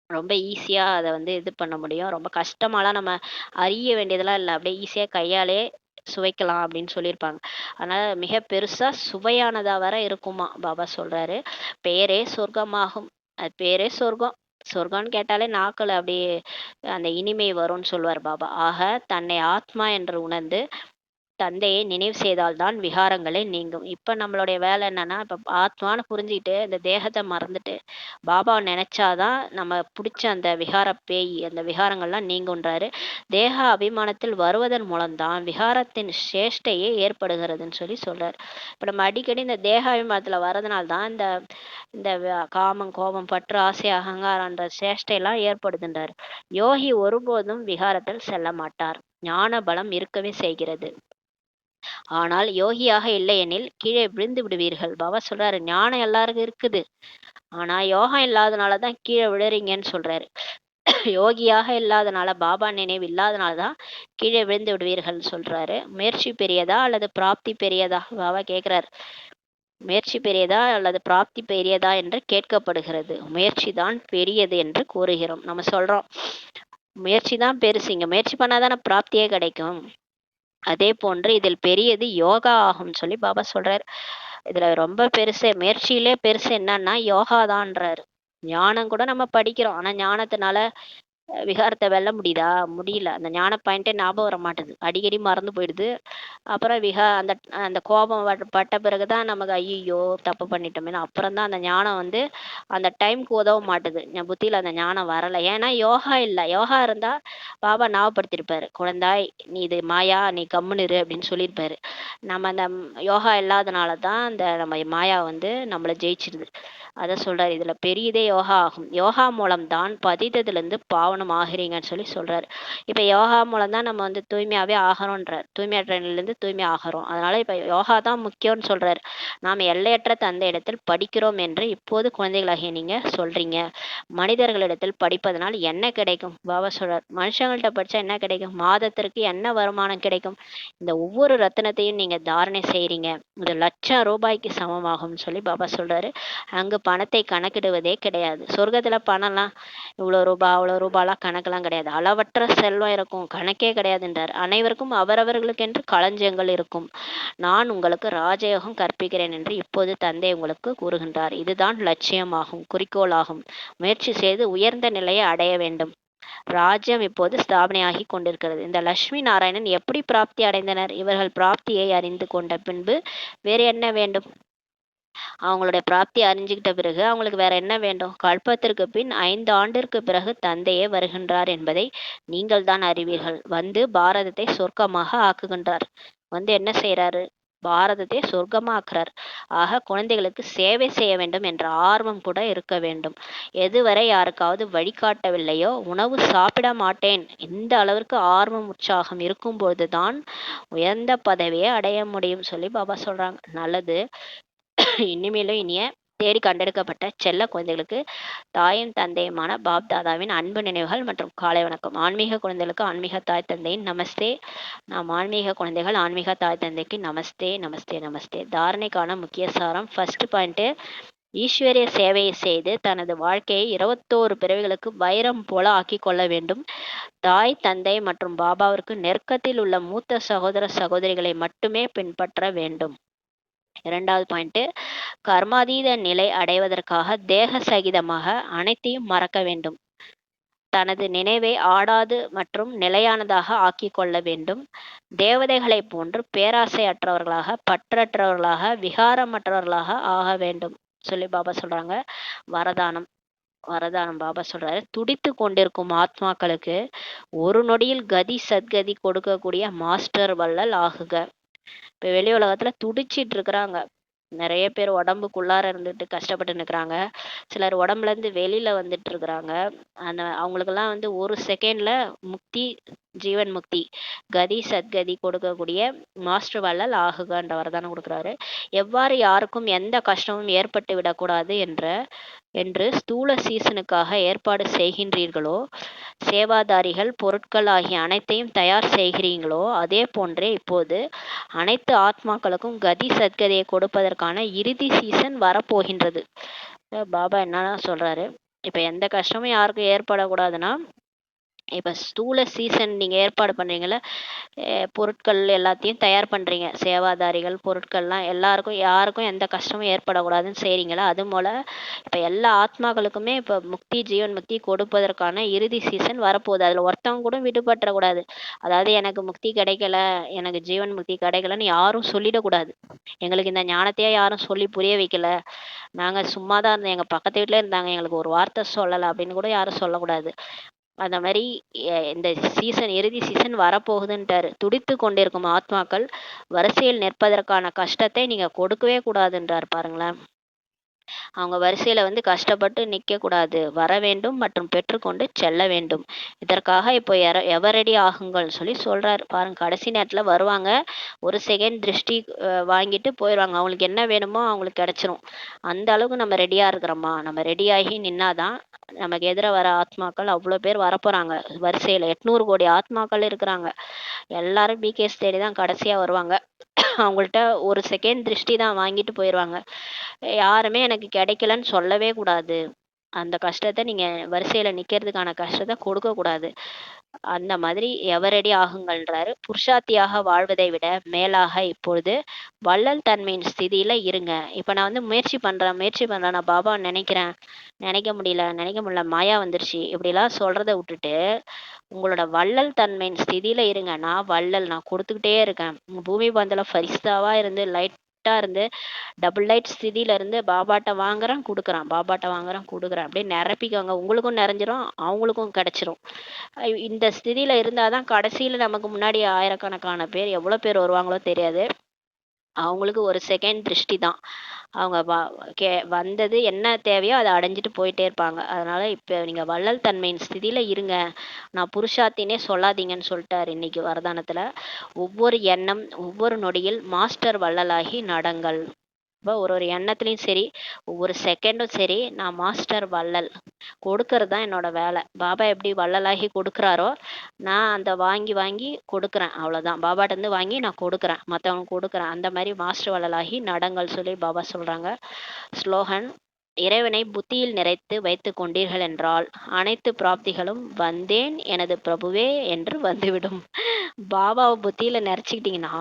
Speaker 1: ரொம்ப ஈஸியா அதை இது பண்ண முடியும். ரொம்ப கஷ்டமாலாம் நம்ம அறிய வேண்டியதெல்லாம் இல்லை, அப்படியே ஈஸியா கையாலே சுவைக்கலாம் அப்படின்னு சொல்லியிருப்பாங்க. அதனால மிக பெருசா சுவையானதா வர இருக்குமா பாபா சொல்றாரு. பேரே சொர்க்கமாகும். அது பேரே சொர்க்கம். சொர்க்கம்னு கேட்டாலே நாக்குல அப்படியே அந்த இனிமை வரும்னு சொல்லுவார் பாபா. ஆக தன்னை ஆத்மா என்று உணர்ந்து தந்தையை நினைவு செய்தால்தான் விகாரங்களே நீங்கும். இப்ப நம்மளுடைய வேலை என்னன்னா, இப்ப ஆத்மான்னு புரிஞ்சுக்கிட்டு இந்த தேகத்தை மறந்துட்டு பாபாவை நினைச்சாதான் நம்ம பிடிச்ச அந்த விகார பேய், அந்த விகாரங்கள்லாம் நீங்குன்றாரு. தேக அபிமானத்தில் வருவதன் மூலம்தான் விகாரத்தின் சேஷ்டையே ஏற்படுகிறதுன்னு சொல்லி சொல்றாரு. இப்ப நம்ம அடிக்கடி இந்த தேக அபிமானத்துல வர்றதுனால்தான் இந்த இந்த காமம், கோபம், பற்று, ஆசை, அகங்காரன்ற சேஷ்டையெல்லாம் ஏற்படுதுன்றாரு. யோகி ஒருபோதும் விகாரத்தில் செல்ல மாட்டார். ஞான பலம் இருக்கவே செய்கிறது. ஆனால் யோகியாக இல்லையெனில் கீழே விழுந்து விடுவீர்கள். பாபா சொல்றாரு ஞானம் எல்லாருக்கும் இருக்குது, ஆனா யோகம் இல்லாதனாலதான் கீழே விழுறீங்கன்னு சொல்றாரு. யோகியாக இல்லாதனால, பாபா நினைவு இல்லாதனாலதான் கீழே விழுந்து விடுவீர்கள் சொல்றாரு. முயற்சி பெரியதா அல்லது பிராப்தி பெரியதா, பாபா கேக்குறாரு. முயற்சி பெரியதா அல்லது பிராப்தி பெரியதா என்று கேட்கப்படுகிறது. முயற்சி தான் பெரியது என்று கூறுகிறோம். நம்ம சொல்றோம் முயற்சி தான் பெருசு, இங்க முயற்சி பண்ணாதானே பிராப்தியே கிடைக்கும். அதே போன்று இதில் பெரியது யோகா ஆகும் சொல்லி பாபா சொல்றாரு. இதுல ரொம்ப பெருசு, முயற்சியிலே பெருசு என்னன்னா யோகா தான்ன்றாரு. ஞானம் கூட நம்ம படிக்கிறோம், ஆனா ஞானத்தினால விகாரத்தை வெல்ல முடியுதா? முடியல. அந்த ஞான பாயிண்ட்டே ஞாபகம் வர மாட்டுது. அடிக்கடி மறந்து போயிடுது. அப்புறம் அந்த அந்த கோபம் பட்ட பிறகு தான் நமக்கு ஐய்யய்யோ! தப்பு பண்ணிட்டோமேன்னு அப்புறம் தான் அந்த ஞானம் வந்து அந்த டைம்க்கு உதவ மாட்டுது. என் புத்தியில அந்த ஞானம் வரல. ஏன்னா யோகா இல்ல. யோகா இருந்தா பாபா ஞாபகப்படுத்தியிருப்பாரு. "குழந்தாய், நீ இது மாயா, நீ கம்முனு இரு" அப்படின்னு சொல்லியிருப்பாரு. நம்ம அந்த யோகா இல்லாதனால தான் அந்த நம்ம மாயா வந்து நம்மள ஜெயிச்சிடுது. அத சொல்றாரு. இதுல பெரியதே யோகா ஆகும். யோகா மூலம் தான் பதிதத்திலிருந்து பாவனம் ஆகிறீங்கன்னு சொல்றாரு. இப்ப யோகா மூலம் தான் நம்ம வந்து தூய்மையாவே ஆகுறோன்றார். தூய்மையற்ற நிலையிலிருந்து தூய்மை ஆகுறோம். அதனால இப்ப யோகா தான் முக்கியம்னு சொல்றாரு. நாம எல்லையற்ற தந்தையிடத்தில் படிக்கிறோம் என்று இப்போது குழந்தைகளாகிய நீங்க சொல்றீங்க. மனிதர்களிடத்தில் படிப்பதனால் என்ன கிடைக்கும்? பாபா சொல்றார். மனுஷங்கள்ட்ட படிச்சா என்ன கிடைக்கும்? மாதத்திற்கு என்ன வருமானம் கிடைக்கும்? இந்த ஒவ்வொரு ரத்தினத்தையும் நீங்க தாரணை செய்றீங்க. இது ₹1,00,000 சமமாகும்னு பாபா சொல்றாரு. அங்கு பணத்தை கணக்கிடுவதே கிடையாது. சொர்க்கத்துல பணம்லாம் இவ்வளோ ரூபா, அவ்வளோ ரூபாலாம் கணக்கெல்லாம் கிடையாது. அளவற்ற செல்வம் இருக்கும். கணக்கே கிடையாதுன்றார். அனைவருக்கும் அவரவர்களுக்கென்று களஞ்சியங்கள் இருக்கும். நான் உங்களுக்கு ராஜயோகம் கற்பிக்கிறேன் என்று இப்போது தந்தை உங்களுக்கு கூறுகின்றார். இதுதான் லட்சியமாகும், குறிக்கோளாகும். முயற்சி செய்து உயர்ந்த நிலையை அடைய வேண்டும். ராஜ்யம் இப்போது ஸ்தாபனையாகி கொண்டிருக்கிறது. இந்த லட்சுமி நாராயணன் எப்படி பிராப்தி அடைந்தனர்? இவர்கள் பிராப்தியை அறிந்து கொண்ட பின்பு வேறு என்ன வேண்டும்? அவங்களுடைய பிராப்தி அறிஞ்சுக்கிட்ட பிறகு அவங்களுக்கு வேற என்ன வேண்டும்? கல்பத்திற்கு பின் 5 ஆண்டிற்கு பிறகு தந்தையே வருகின்றார் என்பதை நீங்கள் தான் அறிவீர்கள். வந்து பாரதத்தை சொர்க்கமாக ஆக்குகின்றார். வந்து என்ன செய்யறாரு? பாரதத்தை சொர்க்கமாக்குறார். ஆக குழந்தைகளுக்கு சேவை செய்ய வேண்டும் என்ற ஆர்வம் கூட இருக்க வேண்டும். எதுவரை யாருக்காவது வழிகாட்டவில்லையோ உணவு சாப்பிட மாட்டேன் இந்த அளவிற்கு ஆர்வம் உற்சாகம் இருக்கும்போதுதான் உயர்ந்த பதவியை அடைய முடியும் பாபா சொல்றாங்க. நல்லது. இனிமேலும் இனிய தேடி கண்டெடுக்கப்பட்ட செல்ல குழந்தைகளுக்கு தாயும் தந்தையுமான பாப் தாதாவின் அன்பு நினைவுகள் மற்றும் காலை வணக்கம். ஆன்மீக குழந்தைகளுக்கு ஆன்மீக தாய் தந்தையின் நமஸ்தே. நாம் ஆன்மீக குழந்தைகள் ஆன்மீக தாய் தந்தைக்கு நமஸ்தே நமஸ்தே நமஸ்தே. தாரணைக்கான முக்கிய சாரம். ஃபர்ஸ்ட் பாயிண்ட், ஈஸ்வரிய சேவையை செய்து தனது வாழ்க்கையை 21 பிறவிகளுக்கு வைரம் போல ஆக்கிக் கொள்ள வேண்டும். தாய் தந்தை மற்றும் பாபாவிற்கு நெருக்கத்தில் உள்ள மூத்த சகோதர சகோதரிகளை மட்டுமே பின்பற்ற வேண்டும். 2வது பாயிண்ட், கர்மாதீத நிலை அடைவதற்காக தேக சகிதமாக அனைத்தையும் மறக்க வேண்டும். தனது நினைவை ஆடாது மற்றும் நிலையானதாக ஆக்கிக் கொள்ள வேண்டும். தேவதைகளைப் போன்று பேராசையற்றவர்களாக, பற்றற்றவர்களாக, விகாரமற்றவர்களாக ஆக வேண்டும் பாபா சொல்றாங்க. வரதானம். வரதானம் பாபா சொல்றாரு. துடித்து கொண்டிருக்கும் ஆத்மாக்களுக்கு ஒரு நொடியில் கதி சத்கதி கொடுக்கக்கூடிய மாஸ்டர் வள்ளல் ஆகுக. இப்ப வெளி உலகத்துல துடிச்சிட்டு இருக்கிறாங்க. நிறைய பேர் உடம்புக்குள்ளார இருந்துட்டு கஷ்டப்பட்டு நிற்கிறாங்க. சிலர் உடம்புல இருந்து வெளியில வந்துட்டு இருக்கிறாங்க. அவங்களுக்கெல்லாம் வந்து ஒரு செகண்ட்ல முக்தி, ஜீவன் முக்தி, கதி சத்கதி கொடுக்கக்கூடிய மாஸ்டர் வள்ளல் ஆகுகன்ற வரதானம் கொடுக்குறாரு. எவ்வாறு யாருக்கும் எந்த கஷ்டமும் ஏற்பட்டு விடக்கூடாது என்று ஸ்தூல சீசனுக்காக ஏற்பாடு செய்கின்றீர்களோ, சேவாதாரிகள் பொருட்கள் ஆகிய அனைத்தையும் தயார் செய்கிறீங்களோ, அதே போன்றே இப்போது அனைத்து ஆத்மாக்களுக்கும் கதி சத்கதியை கொடுப்பதற்கான இறுதி சீசன் வரப்போகின்றது. பாபா என்ன சொல்றாரு? இப்ப எந்த கஷ்டமும் யாருக்கும் ஏற்படக்கூடாதுன்னா, இப்ப ஸ்தூல சீசன் நீங்க ஏற்பாடு பண்றீங்கல்ல, பொருட்கள் எல்லாத்தையும் தயார் பண்றீங்க. சேவாதாரிகள் பொருட்கள்லாம் எல்லாருக்கும் யாருக்கும் எந்த கஷ்டமும் ஏற்படக்கூடாதுன்னு செய்றீங்களா, அது போல இப்ப எல்லா ஆத்மாக்களுக்குமே இப்ப முக்தி, ஜீவன் முக்தி கொடுப்பதற்கான இறுதி சீசன் வரப்போகுது. அதுல ஒருத்தவங்க கூட விடுபற்றக்கூடாது. அதாவது எனக்கு முக்தி கிடைக்கல, எனக்கு ஜீவன் முக்தி கிடைக்கலன்னு யாரும் சொல்லிடக்கூடாது. எங்களுக்கு இந்த ஞானத்தையே யாரும் சொல்லி புரிய வைக்கல, நாங்க சும்மாதான் இருந்தோம், எங்க பக்கத்து வீட்டுல இருந்தாங்க, எங்களுக்கு ஒரு வார்த்தை சொல்லல அப்படின்னு கூட யாரும் சொல்லக்கூடாது. அந்த மாதிரி இந்த சீசன், இறுதி சீசன் வரப்போகுதுன்ட்டாரு. துடித்து கொண்டிருக்கும் ஆத்மாக்கள் வரிசையில் நிற்பதற்கான கஷ்டத்தை நீங்க கொடுக்கவே கூடாதுன்றார் பாருங்களேன். அவங்க வரிசையில வந்து கஷ்டப்பட்டு நிக்க கூடாது, வர வேண்டும் மற்றும் பெற்றுக்கொண்டு செல்ல வேண்டும். இதற்காக இப்போ எவரடி ஆகுங்கள் சொல்றாரு பாருங்க. கடைசி நேரத்துல வருவாங்க, ஒரு செகண்ட் திருஷ்டி வாங்கிட்டு போயிடுவாங்க. அவங்களுக்கு என்ன வேணுமோ அவங்களுக்கு கிடைச்சிரும். அந்த அளவுக்கு நம்ம ரெடியா இருக்கிறோமா? நம்ம ரெடியாகி நின்னாதான் நமக்கு எதிர வர ஆத்மாக்கள் அவ்வளோ பேர் வரப்போறாங்க. வரிசையில 800 கோடி ஆத்மாக்கள் இருக்கிறாங்க. எல்லாரும் பிகேஸ் தேடி தான் கடைசியா வருவாங்க. அவங்கள்ட்ட ஒரு செகண்ட் திருஷ்டி தான் வாங்கிட்டு போயிடுவாங்க. யாருமே எனக்கு கிடைக்கலன்னு சொல்லவே கூடாது. அந்த கஷ்டத்தை நீங்க வரிசையில நிக்கிறதுக்கான கஷ்டத்தை கொடுக்க கூடாது. அந்த மாதிரி எவரடி ஆகுங்கள்ன்றாரு. புருஷார்த்தியாக வாழ்வதை விட மேலாக இப்பொழுது வள்ளல் தன்மையின் ஸ்திதியில இருங்க. இப்ப நான் வந்து முயற்சி பண்றேன். நான் பாபாவ நெனைக்கிறேன். நெனைக்க முடியல. மாயா வந்துருச்சு. இப்படிலாம் சொல்றத விட்டுட்டு, உங்களோட வள்ளல் தன்மையின் ஸ்திதியில இருங்க. நான் வள்ளல். நான் குடுத்துக்கிட்டே இருக்கேன். பூமி பந்துல ஃபரிஸ்தாவா இருந்து, லைட்டா இருந்து, டபுள் லைட் ஸ்திதியில இருந்து பாபாட்ட வாங்குறேன், குடுக்குறேன். பாபாட்ட வாங்குறேன், குடுக்குறேன். அப்படியே நிரப்பிக்கோங்க. உங்களுக்கும் நிறைஞ்சிரும், அவங்களுக்கும் கிடைச்சிரும். இந்த ஸ்திதியில இருந்தா தான் கடைசியில நமக்கு முன்னாடி ஆயிரக்கணக்கான பேர் எவ்வளோ பேர் வருவாங்களோ தெரியாது. அவங்களுக்கு ஒரு செகண்ட் திருஷ்டி தான். அவங்க வந்தது என்ன தேவையோ அத அடைஞ்சுட்டு போயிட்டே இருப்பாங்க. அதனால இப்ப நீங்க வள்ளல் தன்மையின் ஸ்திதியில இருங்க. நான் புருஷார்த்தினே சொல்லாதீங்கன்னு சொல்ட்டாரு இன்னைக்கு வரதானத்துல. ஒவ்வொரு எண்ணம், ஒவ்வொரு நொடியில் மாஸ்டர் வள்ளலாகி நடங்கள். அப்ப ஒரு ஒரு எண்ணத்துலயும் சரி, ஒவ்வொரு செகண்டும் சரி, நான் மாஸ்டர் வள்ளல். கொடுக்கறது தான் என்னோட வேலை. பாபா எப்படி வள்ளலாகி கொடுக்குறாரோ, நான் அந்த வாங்கி வாங்கி கொடுக்குறேன். அவ்வளோதான். பாபாட்ட இருந்து வாங்கி நான் கொடுக்குறேன். மத்தவங்களுக்கு கொடுக்குறேன். அந்த மாதிரி மாஸ்டர் வள்ளலாகி நடங்கள் சொல்லி பாபா சொல்றாங்க. ஸ்லோகன்: இறைவனை புத்தியில் நிறைத்து வைத்துக் கொண்டீர்கள் என்றால் அனைத்து பிராப்திகளும் வந்தேன் எனது பிரபுவே என்று வந்துவிடும். பாபாவை புத்தியில நிறைச்சுக்கிட்டீங்கன்னா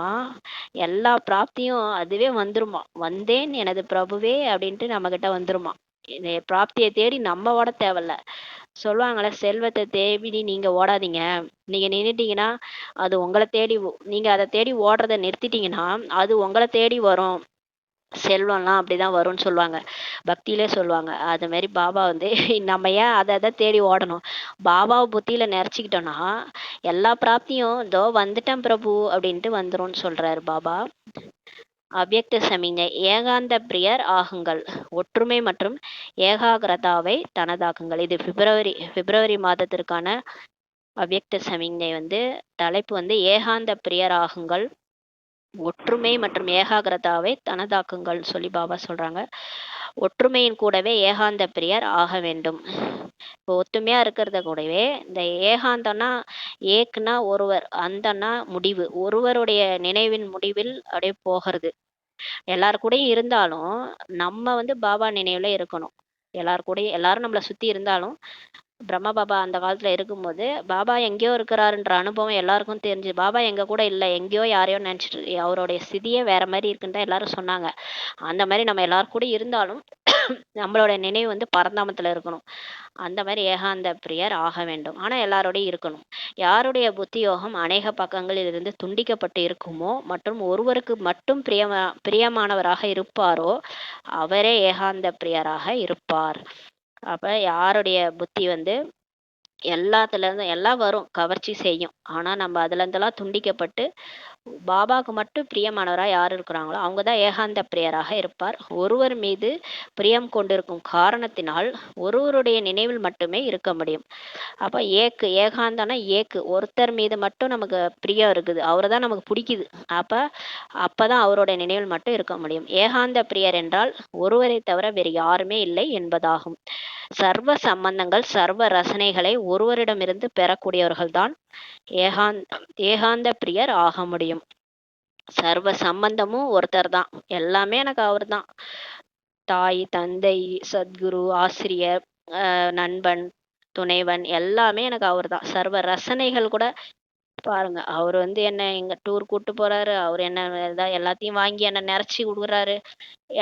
Speaker 1: எல்லா பிராப்தியும் அதுவே வந்துருமா. வந்தேன் எனது பிரபுவே அப்படின்ட்டு நம்ம கிட்ட வந்துருமா. இந்த பிராப்தியை தேடி நம்ம ஓட தேவையில்ல. சொல்லுவாங்கல்ல, செல்வத்தை தேடி நீங்க ஓடாதீங்க. நீங்க நின்னுட்டீங்கன்னா அது உங்களை தேடி நீங்க அதை தேடி ஓடுறதை நிறுத்திட்டீங்கன்னா அது உங்களை தேடி வரும். செல்வம்லாம் அப்படிதான் வரும்னு சொல்லுவாங்க. பக்தியிலே சொல்லுவாங்க. அது மாரி பாபா வந்து நம்ம ஏன் அத அத தேடி ஓடணும்? பாபாவ புத்தியில நெறச்சுக்கிட்டோம்னா, எல்லா பிராப்தியும் "இதோ வந்துட்டேன் பிரபு" அப்படின்ட்டு வந்துரும்னு சொல்றாரு பாபா. அவ்யக்த சமிஞ்ஞை: ஏகாந்த பிரியர் ஆகுங்கள். ஒற்றுமை மற்றும் ஏகாகிரதாவை தனதாக்குங்கள். இது பிப்ரவரி மாதத்திற்கான அவ்யக்த சமிஞ்ஞை வந்து தலைப்பு வந்து ஏகாந்த பிரியர் ஆகுங்கள். ஒற்றுமை மற்றும் ஏகாகிரதாவை தனதாக்குங்கள் சொல்லி பாபா சொல்றாங்க. ஒற்றுமையின் கூடவே ஏகாந்த பிரியர் ஆக வேண்டும். இப்போ ஒத்துமையா இருக்கிறத கூடவே இந்த ஏகாந்தம்னா, ஏக்னா ஒருவர், அந்தன்னா முடிவு. ஒருவருடைய நினைவின் முடிவில் அப்படியே போகிறது. எல்லார் கூடயும் இருந்தாலும் நம்ம வந்து பாபா நினைவுல இருக்கணும். எல்லாரும் நம்மள சுத்தி இருந்தாலும் பிரம்மா பாபா அந்த காலத்துல இருக்கும்போது பாபா எங்கேயோ இருக்கிறாருன்ற அனுபவம் எல்லாருக்கும் தெரிஞ்சு. பாபா எங்க கூட இல்ல, எங்கேயோ யாரையோ நினைச்சிட்டு அவருடைய ஸ்திதியே வேற மாதிரி இருக்குன்னு தான் எல்லாரும் சொன்னாங்க. அந்த மாதிரி நம்ம எல்லாரும் கூட இருந்தாலும் நம்மளோட நினைவு வந்து பரந்தாமத்துல இருக்கணும். அந்த மாதிரி ஏகாந்த பிரியர் ஆக வேண்டும். ஆனா எல்லாரோடையும் இருக்கணும். யாருடைய புத்தி யோகம் அநேக பக்கங்களில் இருந்து துண்டிக்கப்பட்டு இருக்குமோ மற்றும் ஒருவருக்கு மட்டும் பிரியமானவராக இருப்பாரோ அவரே ஏகாந்த பிரியராக இருப்பார். அப்ப யாருடைய புத்தி வந்து எல்லாத்துல இருந்து எல்லாம் வரும், கவர்ச்சி செய்யும். ஆனா நம்ம அதுல இருந்தெல்லாம் துண்டிக்கப்பட்டு பாபாவுக்கு மட்டும் பிரியமானவரா யார் இருக்கிறாங்களோ அவங்க தான் ஏகாந்த பிரியராக இருப்பார். ஒருவர் மீது பிரியம் கொண்டிருக்கும் காரணத்தினால் ஒருவருடைய நினைவில் மட்டுமே இருக்க முடியும். அப்ப ஏகாந்தனா ஒருத்தர் மீது மட்டும் நமக்கு பிரியம் இருக்குது, அவரை தான் நமக்கு பிடிக்குது. அப்பதான் அவரோட நினைவில் மட்டும் இருக்க முடியும். ஏகாந்த பிரியர் என்றால் ஒருவரை தவிர வேறு யாருமே இல்லை என்பதாகும். சர்வ சம்பந்தங்கள், சர்வ ரசனைகளை ஒருவரிடமிருந்து பெறக்கூடியவர்கள்தான் ஏகாந்த பிரியர் ஆக முடியும். சர்வ சம்பந்தமும் ஒருத்தர் தான். எல்லாமே எனக்கு அவர் தான். தாய், தந்தை, சத்குரு, ஆசிரியர், நண்பன், துணைவன் எல்லாமே எனக்கு அவர் தான். சர்வ ரசனைகள் கூட பாருங்க, அவர் வந்து என்ன எங்க டூர் கூட்டு போறாரு, அவர் என்ன எல்லாத்தையும் வாங்கி என்ன நிறைச்சி கொடுக்குறாரு,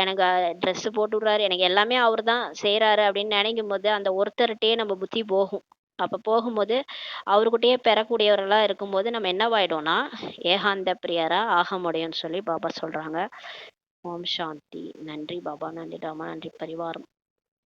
Speaker 1: எனக்கு ட்ரெஸ் போட்டு விடுறாரு, எனக்கு எல்லாமே அவர் தான் செய்யறாரு அப்படின்னு நினைக்கும் போது அந்த ஒருத்தர்கிட்டயே நம்ம புத்தி போகும். அப்ப போகும்போது அவர்கிட்டயே பெறக்கூடியவர்களா இருக்கும்போது நம்ம என்னவாயிடும்னா ஏகாந்த பிரியரா ஆக முடியும்னு சொல்லி பாபா சொல்றாங்க. ஓம் சாந்தி. நன்றி பாபா, நன்றி ராமா, நன்றி பரிவாரம்.